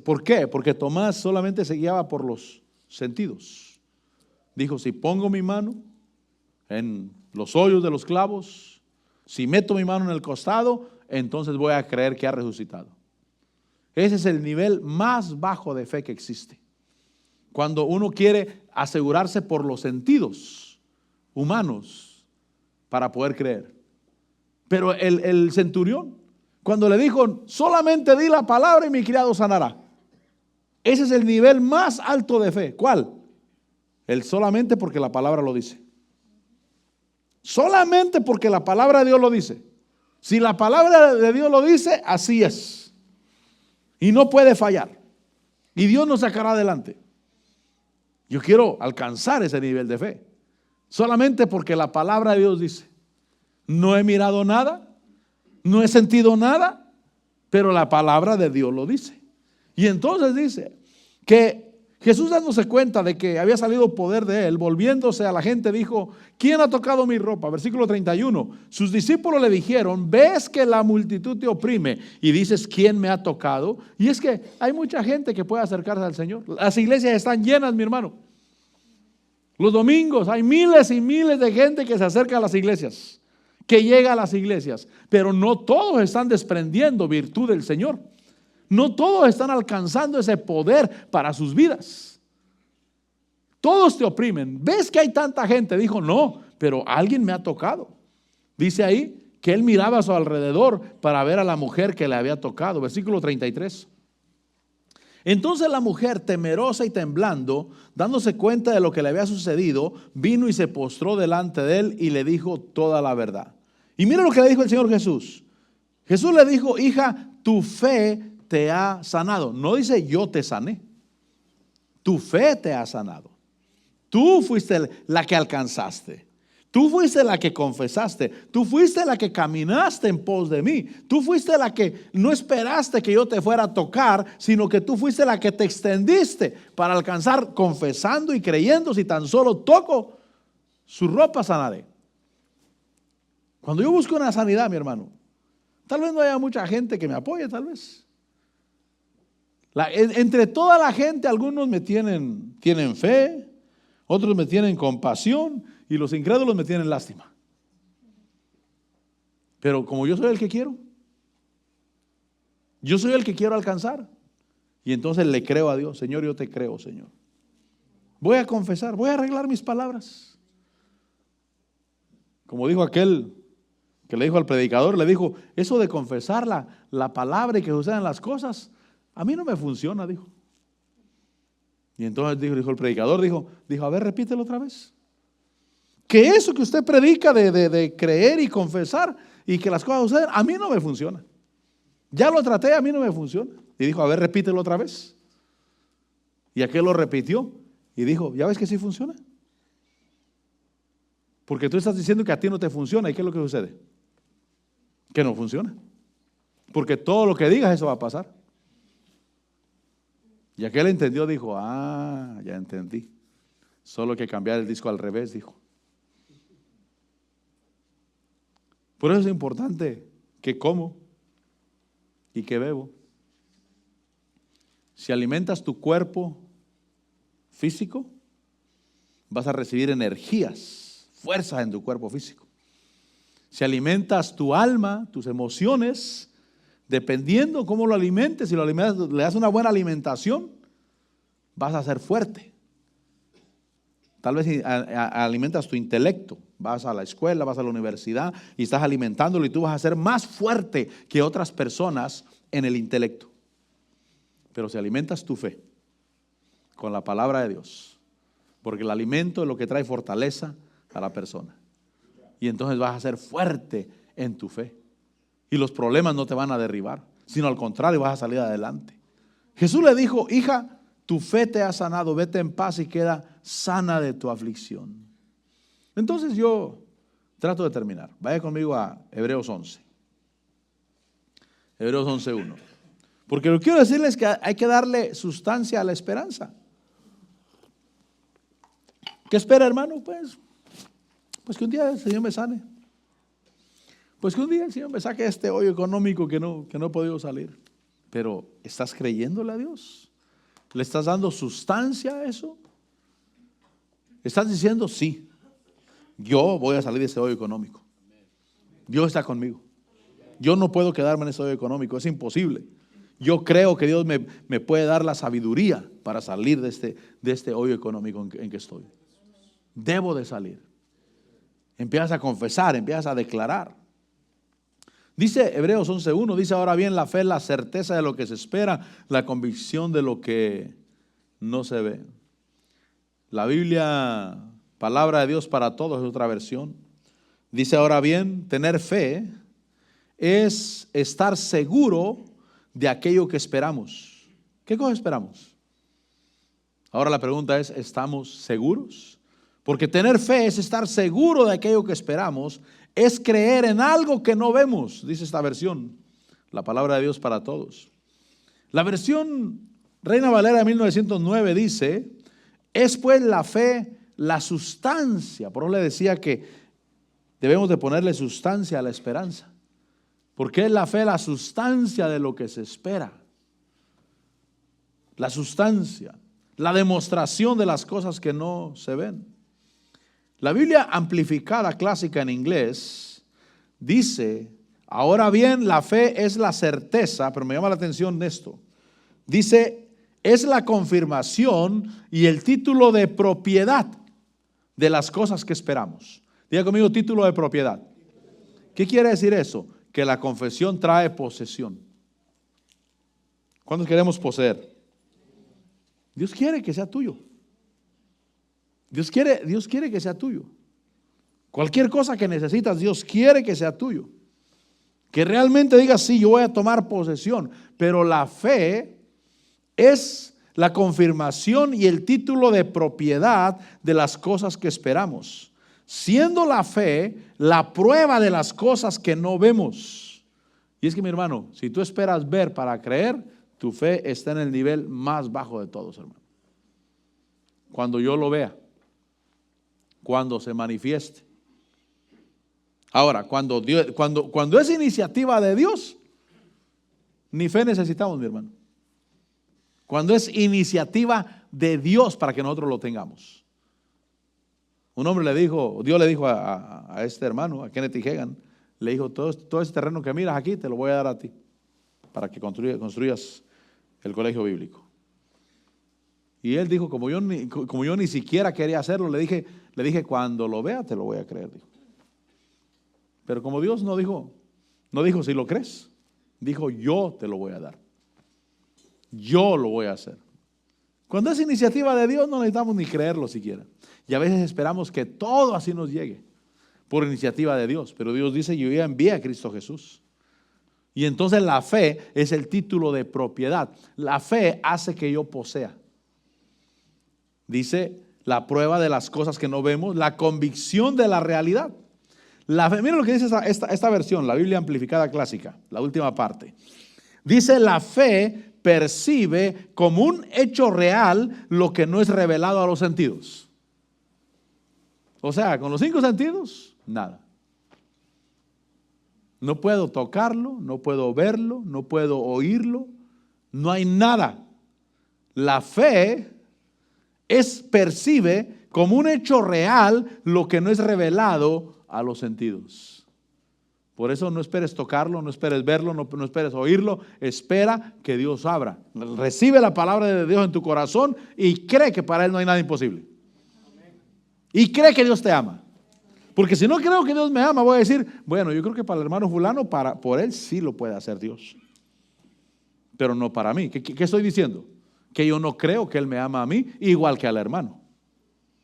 ¿Por qué? Porque Tomás solamente se guiaba por los sentidos. Dijo: si pongo mi mano en los hoyos de los clavos, si meto mi mano en el costado, entonces voy a creer que ha resucitado. Ese es el nivel más bajo de fe que existe. Cuando uno quiere asegurarse por los sentidos humanos para poder creer. Pero el centurión, cuando le dijo: solamente di la palabra y mi criado sanará. Ese es el nivel más alto de fe. ¿Cuál? El solamente porque la palabra lo dice. Solamente porque la palabra de Dios lo dice. Si la palabra de Dios lo dice, así es. Y no puede fallar. Y Dios nos sacará adelante. Yo quiero alcanzar ese nivel de fe. Solamente porque la palabra de Dios dice. No he mirado nada, no he sentido nada, pero la palabra de Dios lo dice. Y entonces dice que Jesús, dándose cuenta de que había salido poder de él, volviéndose a la gente, dijo: ¿quién ha tocado mi ropa? Versículo 31. Sus discípulos le dijeron: ¿ves que la multitud te oprime y dices: ¿quién me ha tocado? Y es que hay mucha gente que puede acercarse al Señor. Las iglesias están llenas, mi hermano. Los domingos hay miles y miles de gente que se acerca a las iglesias, que llega a las iglesias, pero no todos están desprendiendo virtud del Señor. No todos están alcanzando ese poder para sus vidas. Todos te oprimen. ¿Ves que hay tanta gente? Dijo: no, pero alguien me ha tocado. Dice ahí que él miraba a su alrededor para ver a la mujer que le había tocado. Versículo 33. Entonces la mujer, temerosa y temblando, dándose cuenta de lo que le había sucedido, vino y se postró delante de él y le dijo toda la verdad. Y mira lo que le dijo el Señor Jesús. Jesús le dijo: hija, tu fe te ha sanado. No dice yo te sané. Tu fe te ha sanado. Tú fuiste la que alcanzaste. Tú fuiste la que confesaste. Tú fuiste la que caminaste en pos de mí. Tú fuiste la que no esperaste que yo te fuera a tocar, sino que tú fuiste la que te extendiste para alcanzar, confesando y creyendo: si tan solo toco su ropa, sanaré. Cuando yo busco una sanidad, mi hermano, tal vez no haya mucha gente que me apoye, tal vez. Entre toda la gente, algunos me tienen fe, otros me tienen compasión y los incrédulos me tienen lástima. Pero como yo soy el que quiero, yo soy el que quiero alcanzar, y entonces le creo a Dios: Señor, yo te creo, Señor. Voy a confesar, voy a arreglar mis palabras. Como dijo aquel que le dijo al predicador, le dijo: eso de confesar la palabra y que sucedan las cosas, a mí no me funciona, dijo. Y entonces dijo el predicador, dijo: a ver, repítelo otra vez. Que eso que usted predica de creer y confesar y que las cosas suceden, a mí no me funciona. Ya lo traté, a mí no me funciona. Y dijo: a ver, repítelo otra vez. Y aquel lo repitió y dijo: ¿ya ves que sí funciona? Porque tú estás diciendo que a ti no te funciona. ¿Y qué es lo que sucede? Que no funciona. Porque todo lo que digas, eso va a pasar. Y aquel entendió, dijo: ah, ya entendí. Solo hay que cambiar el disco al revés, dijo. Por eso es importante que como y que bebo. Si alimentas tu cuerpo físico, vas a recibir energías, fuerzas en tu cuerpo físico. Si alimentas tu alma, tus emociones, dependiendo cómo lo alimentes, si lo alimentas, le das una buena alimentación, vas a ser fuerte. Tal vez alimentas tu intelecto, vas a la escuela, vas a la universidad y estás alimentándolo, y tú vas a ser más fuerte que otras personas en el intelecto. Pero si alimentas tu fe con la palabra de Dios, porque el alimento es lo que trae fortaleza a la persona, y entonces vas a ser fuerte en tu fe. y los problemas no te van a derribar, sino al contrario, vas a salir adelante. Jesús le dijo: hija, tu fe te ha sanado, vete en paz y queda sana de tu aflicción. Entonces yo trato de terminar. Vaya conmigo a Hebreos 11. Hebreos 11:1. Porque lo que quiero decirles es que hay que darle sustancia a la esperanza. ¿Qué espera, hermano? Pues que un día el Señor me sane. Pues que un día el Señor me saque este hoyo económico que no he podido salir. Pero ¿estás creyéndole a Dios? ¿Le estás dando sustancia a eso? ¿Estás diciendo: sí, yo voy a salir de ese hoyo económico? Dios está conmigo. Yo no puedo quedarme en ese hoyo económico, es imposible. Yo creo que Dios me puede dar la sabiduría para salir de este hoyo económico en que estoy. Debo de salir. Empiezas a confesar, empiezas a declarar. Dice Hebreos 11:1, dice: ahora bien, la fe es la certeza de lo que se espera, la convicción de lo que no se ve. La Biblia, palabra de Dios para todos, es otra versión. Dice: ahora bien, tener fe es estar seguro de aquello que esperamos. ¿Qué cosa esperamos? Ahora la pregunta es: ¿estamos seguros? Porque tener fe es estar seguro de aquello que esperamos, es creer en algo que no vemos, dice esta versión, la palabra de Dios para todos. La versión Reina Valera de 1909 dice: es pues la fe la sustancia. Por eso le decía que debemos de ponerle sustancia a la esperanza, porque es la fe la sustancia de lo que se espera. La sustancia, la demostración de las cosas que no se ven. La Biblia amplificada clásica en inglés dice: ahora bien, la fe es la certeza, pero me llama la atención esto. Dice: es la confirmación y el título de propiedad de las cosas que esperamos. Diga conmigo: título de propiedad. ¿Qué quiere decir eso? Que la confesión trae posesión. ¿Cuántos queremos poseer? Dios quiere que sea tuyo. Dios quiere que sea tuyo. Cualquier cosa que necesitas, Dios quiere que sea tuyo. Que realmente digas: sí, yo voy a tomar posesión. Pero la fe es la confirmación y el título de propiedad de las cosas que esperamos, siendo la fe la prueba de las cosas que no vemos. Y es que, mi hermano, si tú esperas ver para creer, tu fe está en el nivel más bajo de todos, hermano. Cuando yo lo vea, cuando se manifieste. Ahora, cuando es iniciativa de Dios, ni fe necesitamos, mi hermano. Cuando es iniciativa de Dios para que nosotros lo tengamos. Un hombre Dios le dijo a este hermano, a Kenneth Hagan, le dijo: todo ese terreno que miras aquí te lo voy a dar a ti para que construyas el colegio bíblico. Y él dijo: como yo ni siquiera quería hacerlo, le dije: cuando lo vea te lo voy a creer. Dijo. Pero como Dios no dijo si lo crees, dijo: yo te lo voy a dar. Yo lo voy a hacer. Cuando es iniciativa de Dios no necesitamos ni creerlo siquiera. Y a veces esperamos que todo así nos llegue por iniciativa de Dios. Pero Dios dice: yo ya envié a Cristo Jesús. Y entonces la fe es el título de propiedad. La fe hace que yo posea. Dice: la prueba de las cosas que no vemos, la convicción de la realidad. La fe, mira lo que dice esta versión, la Biblia amplificada clásica, la última parte. Dice: la fe percibe como un hecho real lo que no es revelado a los sentidos. O sea, con los 5 sentidos, nada. No puedo tocarlo, no puedo verlo, no puedo oírlo, no hay nada. La fe percibe como un hecho real lo que no es revelado a los sentidos. Por eso no esperes tocarlo, no esperes verlo, no esperes oírlo. Espera que Dios abra. Recibe la palabra de Dios en tu corazón y cree que para Él no hay nada imposible. Y cree que Dios te ama. Porque si no creo que Dios me ama, voy a decir: bueno, yo creo que para el hermano fulano, por él sí lo puede hacer Dios. Pero no para mí. ¿Qué estoy diciendo? Que yo no creo que Él me ama a mí igual que al hermano.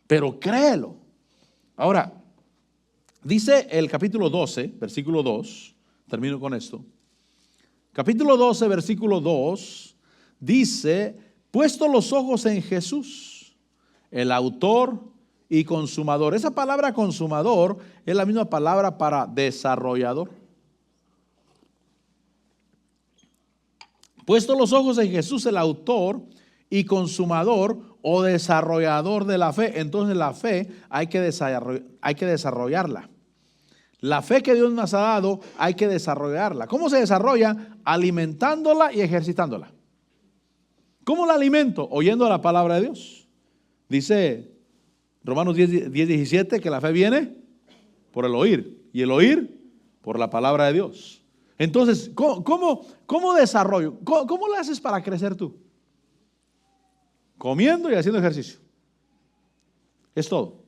Pero créelo. Ahora, dice el capítulo 12, versículo 2 Termino con esto. Capítulo 12, versículo 2, dice, puesto los ojos en Jesús, el autor y consumador. Esa palabra consumador es la misma palabra para desarrollador. Puesto los ojos en Jesús, el autor y consumador o desarrollador de la fe. Entonces la fe hay que desarrollarla. La fe que Dios nos ha dado hay que desarrollarla. ¿Cómo se desarrolla? Alimentándola y ejercitándola. ¿Cómo la alimento? Oyendo la palabra de Dios. Dice Romanos 10:17 que la fe viene por el oír y el oír por la palabra de Dios. Entonces, ¿cómo desarrollo? ¿Cómo le haces para crecer tú? Comiendo y haciendo ejercicio. Es todo.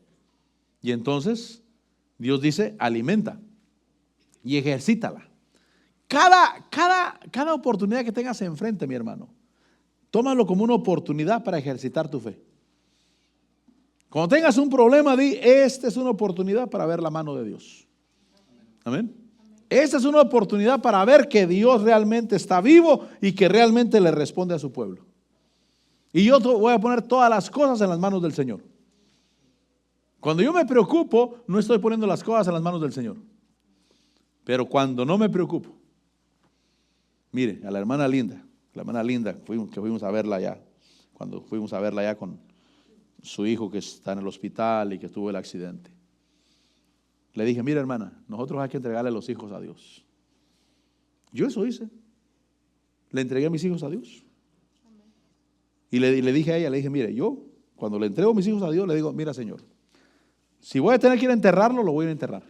Y entonces Dios dice, alimenta y ejercítala. Cada oportunidad que tengas enfrente, mi hermano, tómalo como una oportunidad para ejercitar tu fe. Cuando tengas un problema, di, esta es una oportunidad para ver la mano de Dios. Amén. Esta es una oportunidad para ver que Dios realmente está vivo y que realmente le responde a su pueblo. Y yo voy a poner todas las cosas en las manos del Señor. Cuando yo me preocupo, no estoy poniendo las cosas en las manos del Señor. Pero cuando no me preocupo, mire, a la hermana Linda, que fuimos a verla allá, cuando fuimos a verla allá con su hijo que está en el hospital y que tuvo el accidente. Le dije, mira hermana, nosotros hay que entregarle los hijos a Dios. Yo eso hice. Le entregué a mis hijos a Dios. Y le dije a ella, le dije, mire, yo cuando le entrego a mis hijos a Dios, le digo, mira Señor, si voy a tener que ir a enterrarlo, lo voy a ir a enterrar.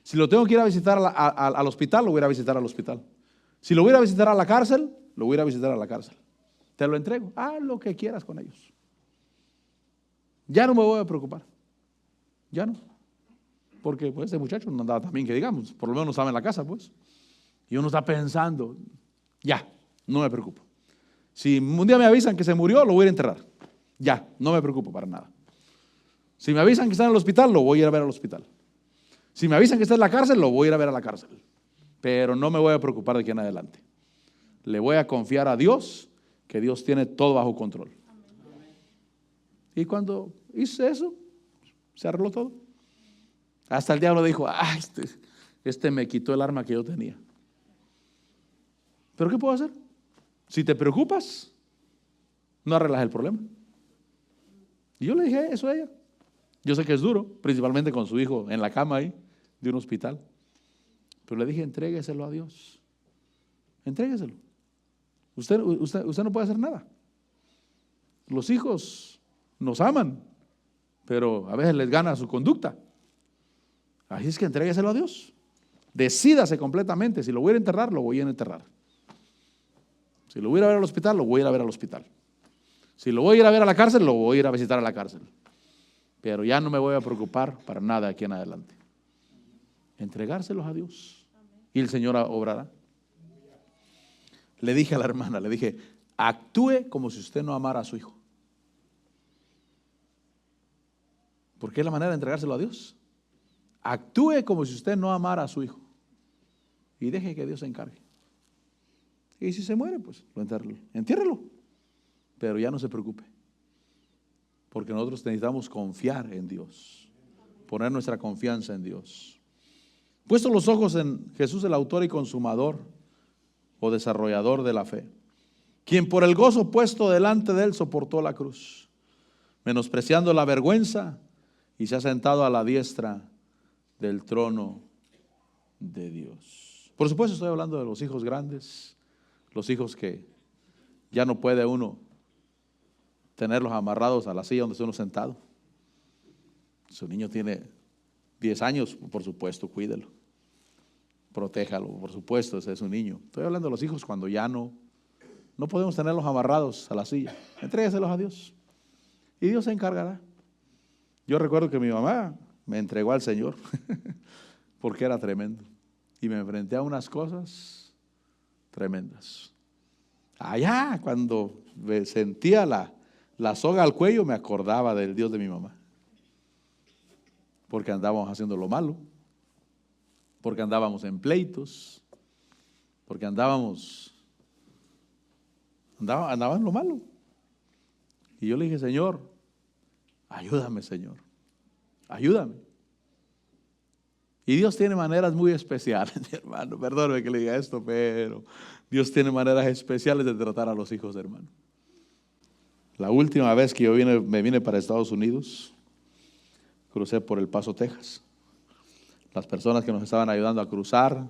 Si lo tengo que ir a visitar al hospital, lo voy a ir a visitar al hospital. Si lo voy a ir a visitar a la cárcel, lo voy a ir a visitar a la cárcel. Te lo entrego, haz lo que quieras con ellos. Ya no me voy a preocupar. Ya no. Porque pues ese muchacho no andaba tan bien que digamos, por lo menos no estaba en la casa pues. Y uno está pensando, ya, no me preocupo. Si un día me avisan que se murió, lo voy a ir a enterrar. Ya, no me preocupo para nada. Si me avisan que está en el hospital, lo voy a ir a ver al hospital. Si me avisan que está en la cárcel, lo voy a ir a ver a la cárcel. Pero no me voy a preocupar de aquí en adelante. Le voy a confiar a Dios, que Dios tiene todo bajo control. Y cuando hice eso, se arregló todo. Hasta el diablo dijo, ah, este me quitó el arma que yo tenía. ¿Pero qué puedo hacer? Si te preocupas, no arreglas el problema. Y yo le dije eso a ella. Yo sé que es duro, principalmente con su hijo en la cama ahí, de un hospital. Pero le dije, entrégueselo a Dios. Entrégueselo. Usted no puede hacer nada. Los hijos nos aman, pero a veces les gana su conducta. Así es que entrégueselo a Dios. Decídase completamente. Si lo voy a ir a enterrar, lo voy a ir a enterrar. Si lo voy a ir a ver al hospital, lo voy a ir a ver al hospital. Si lo voy a ir a ver a la cárcel, lo voy a ir a visitar a la cárcel. Pero ya no me voy a preocupar para nada aquí en adelante. Entregárselos a Dios. Y el Señor obrará. Le dije a la hermana, le dije, actúe como si usted no amara a su hijo. Porque es la manera de entregárselo a Dios. Actúe como si usted no amara a su hijo. Y deje que Dios se encargue. Y si se muere, pues entiérrelo. Pero ya no se preocupe. Porque nosotros necesitamos confiar en Dios. Poner nuestra confianza en Dios. Puesto los ojos en Jesús, el autor y consumador o desarrollador de la fe, quien por el gozo puesto delante de él soportó la cruz, menospreciando la vergüenza, y se ha sentado a la diestra del trono de Dios. Por supuesto estoy hablando de los hijos grandes, los hijos que ya no puede uno tenerlos amarrados a la silla donde está uno sentado. Su niño tiene 10 años, por supuesto, cuídelo, protéjalo, por supuesto, ese es un niño. Estoy hablando de los hijos cuando ya no podemos tenerlos amarrados a la silla. Entrégueselos a Dios y Dios se encargará. Yo recuerdo que mi mamá me entregó al Señor porque era tremendo y me enfrenté a unas cosas tremendas. Allá cuando me sentía la soga al cuello, me acordaba del Dios de mi mamá, porque andábamos haciendo lo malo. porque andábamos en pleitos, porque andaba en lo malo. Y yo le dije, Señor, ayúdame, Señor, ayúdame. Y Dios tiene maneras muy especiales, mi hermano, perdóneme que le diga esto, pero Dios tiene maneras especiales de tratar a los hijos, hermano. La última vez que yo me vine para Estados Unidos, crucé por El Paso, Texas. Las personas que nos estaban ayudando a cruzar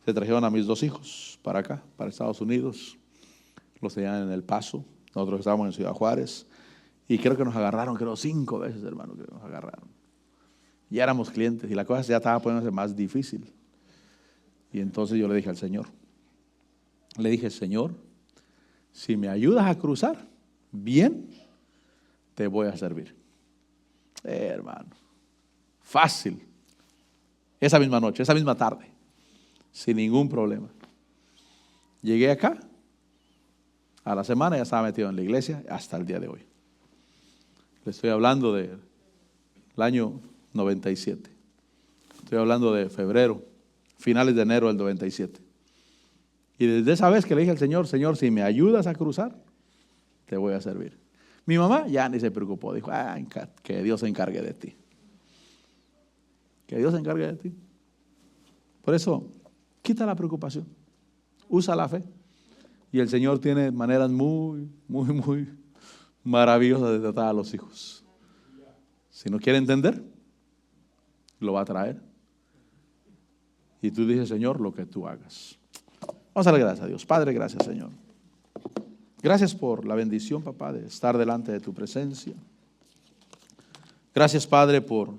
se trajeron a mis 2 hijos para acá, para Estados Unidos. Los tenían en El Paso, nosotros estábamos en Ciudad Juárez. Y creo que nos agarraron, 5 veces, hermano, que nos agarraron. Ya éramos clientes y la cosa ya estaba poniéndose más difícil. Y entonces yo le dije al Señor, Señor, si me ayudas a cruzar, bien, te voy a servir. Hermano, fácil. Esa misma noche, esa misma tarde, sin ningún problema. Llegué acá, a la semana ya estaba metido en la iglesia hasta el día de hoy. Le estoy hablando del año 97. Estoy hablando de febrero, finales de enero del 97. Y desde esa vez que le dije al Señor, Señor, si me ayudas a cruzar, te voy a servir. Mi mamá ya ni se preocupó, dijo, que Dios se encargue de ti. Que Dios se encargue de ti. Por eso, quita la preocupación, usa la fe. Y el Señor tiene maneras muy maravillosas de tratar a los hijos. Si no quiere entender, lo va a traer. Y tú dices, Señor, lo que tú hagas. Vamos a darle gracias a Dios. Padre, gracias, Señor. Gracias por la bendición, papá, de estar delante de tu presencia. Gracias, Padre, por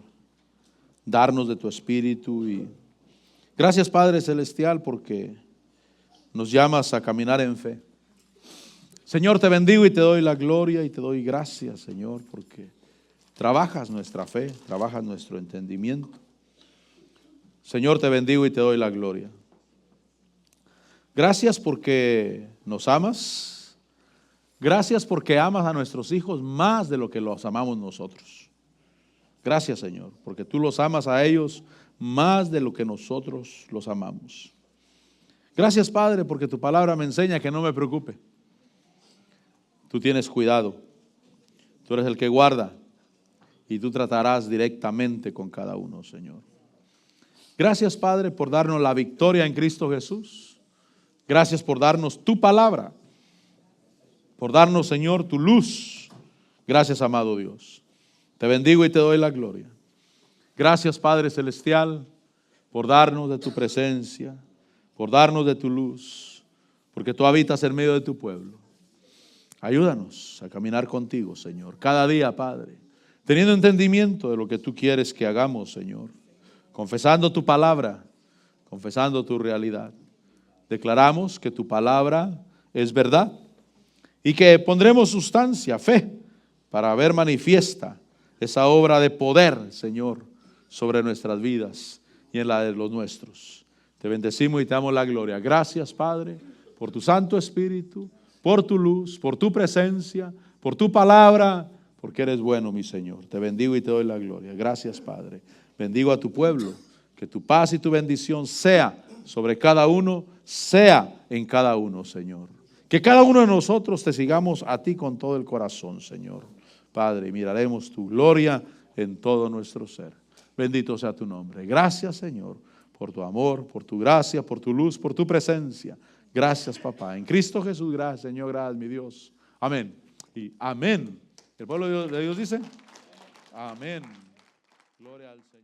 darnos de tu espíritu. Y gracias, Padre Celestial, porque nos llamas a caminar en fe. Señor, te bendigo y te doy la gloria y te doy gracias, Señor, porque trabajas nuestra fe, trabajas nuestro entendimiento. Señor, te bendigo y te doy la gloria. Gracias porque nos amas. Gracias porque amas a nuestros hijos más de lo que los amamos nosotros. Gracias, Señor, porque tú los amas a ellos más de lo que nosotros los amamos. Gracias, Padre, porque tu palabra me enseña que no me preocupe. Tú tienes cuidado, tú eres el que guarda y tú tratarás directamente con cada uno, Señor. Gracias, Padre, por darnos la victoria en Cristo Jesús. Gracias por darnos tu palabra, por darnos, Señor, tu luz. Gracias, amado Dios. Te bendigo y te doy la gloria. Gracias, Padre Celestial, por darnos de tu presencia, por darnos de tu luz, porque tú habitas en medio de tu pueblo. Ayúdanos a caminar contigo, Señor, cada día, Padre, teniendo entendimiento de lo que tú quieres que hagamos, Señor, confesando tu palabra, confesando tu realidad. Declaramos que tu palabra es verdad y que pondremos sustancia, fe, para ver manifiesta esa obra de poder, Señor, sobre nuestras vidas y en la de los nuestros. Te bendecimos y te damos la gloria. Gracias, Padre, por tu Santo Espíritu, por tu luz, por tu presencia, por tu palabra, porque eres bueno, mi Señor. Te bendigo y te doy la gloria. Gracias, Padre. Bendigo a tu pueblo, que tu paz y tu bendición sea sobre cada uno, sea en cada uno, Señor. Que cada uno de nosotros te sigamos a ti con todo el corazón, Señor. Padre, miraremos tu gloria en todo nuestro ser. Bendito sea tu nombre. Gracias, Señor, por tu amor, por tu gracia, por tu luz, por tu presencia. Gracias, papá. En Cristo Jesús, gracias, Señor, gracias, mi Dios. Amén. Y amén. El pueblo de Dios dice, amén. Gloria al Señor.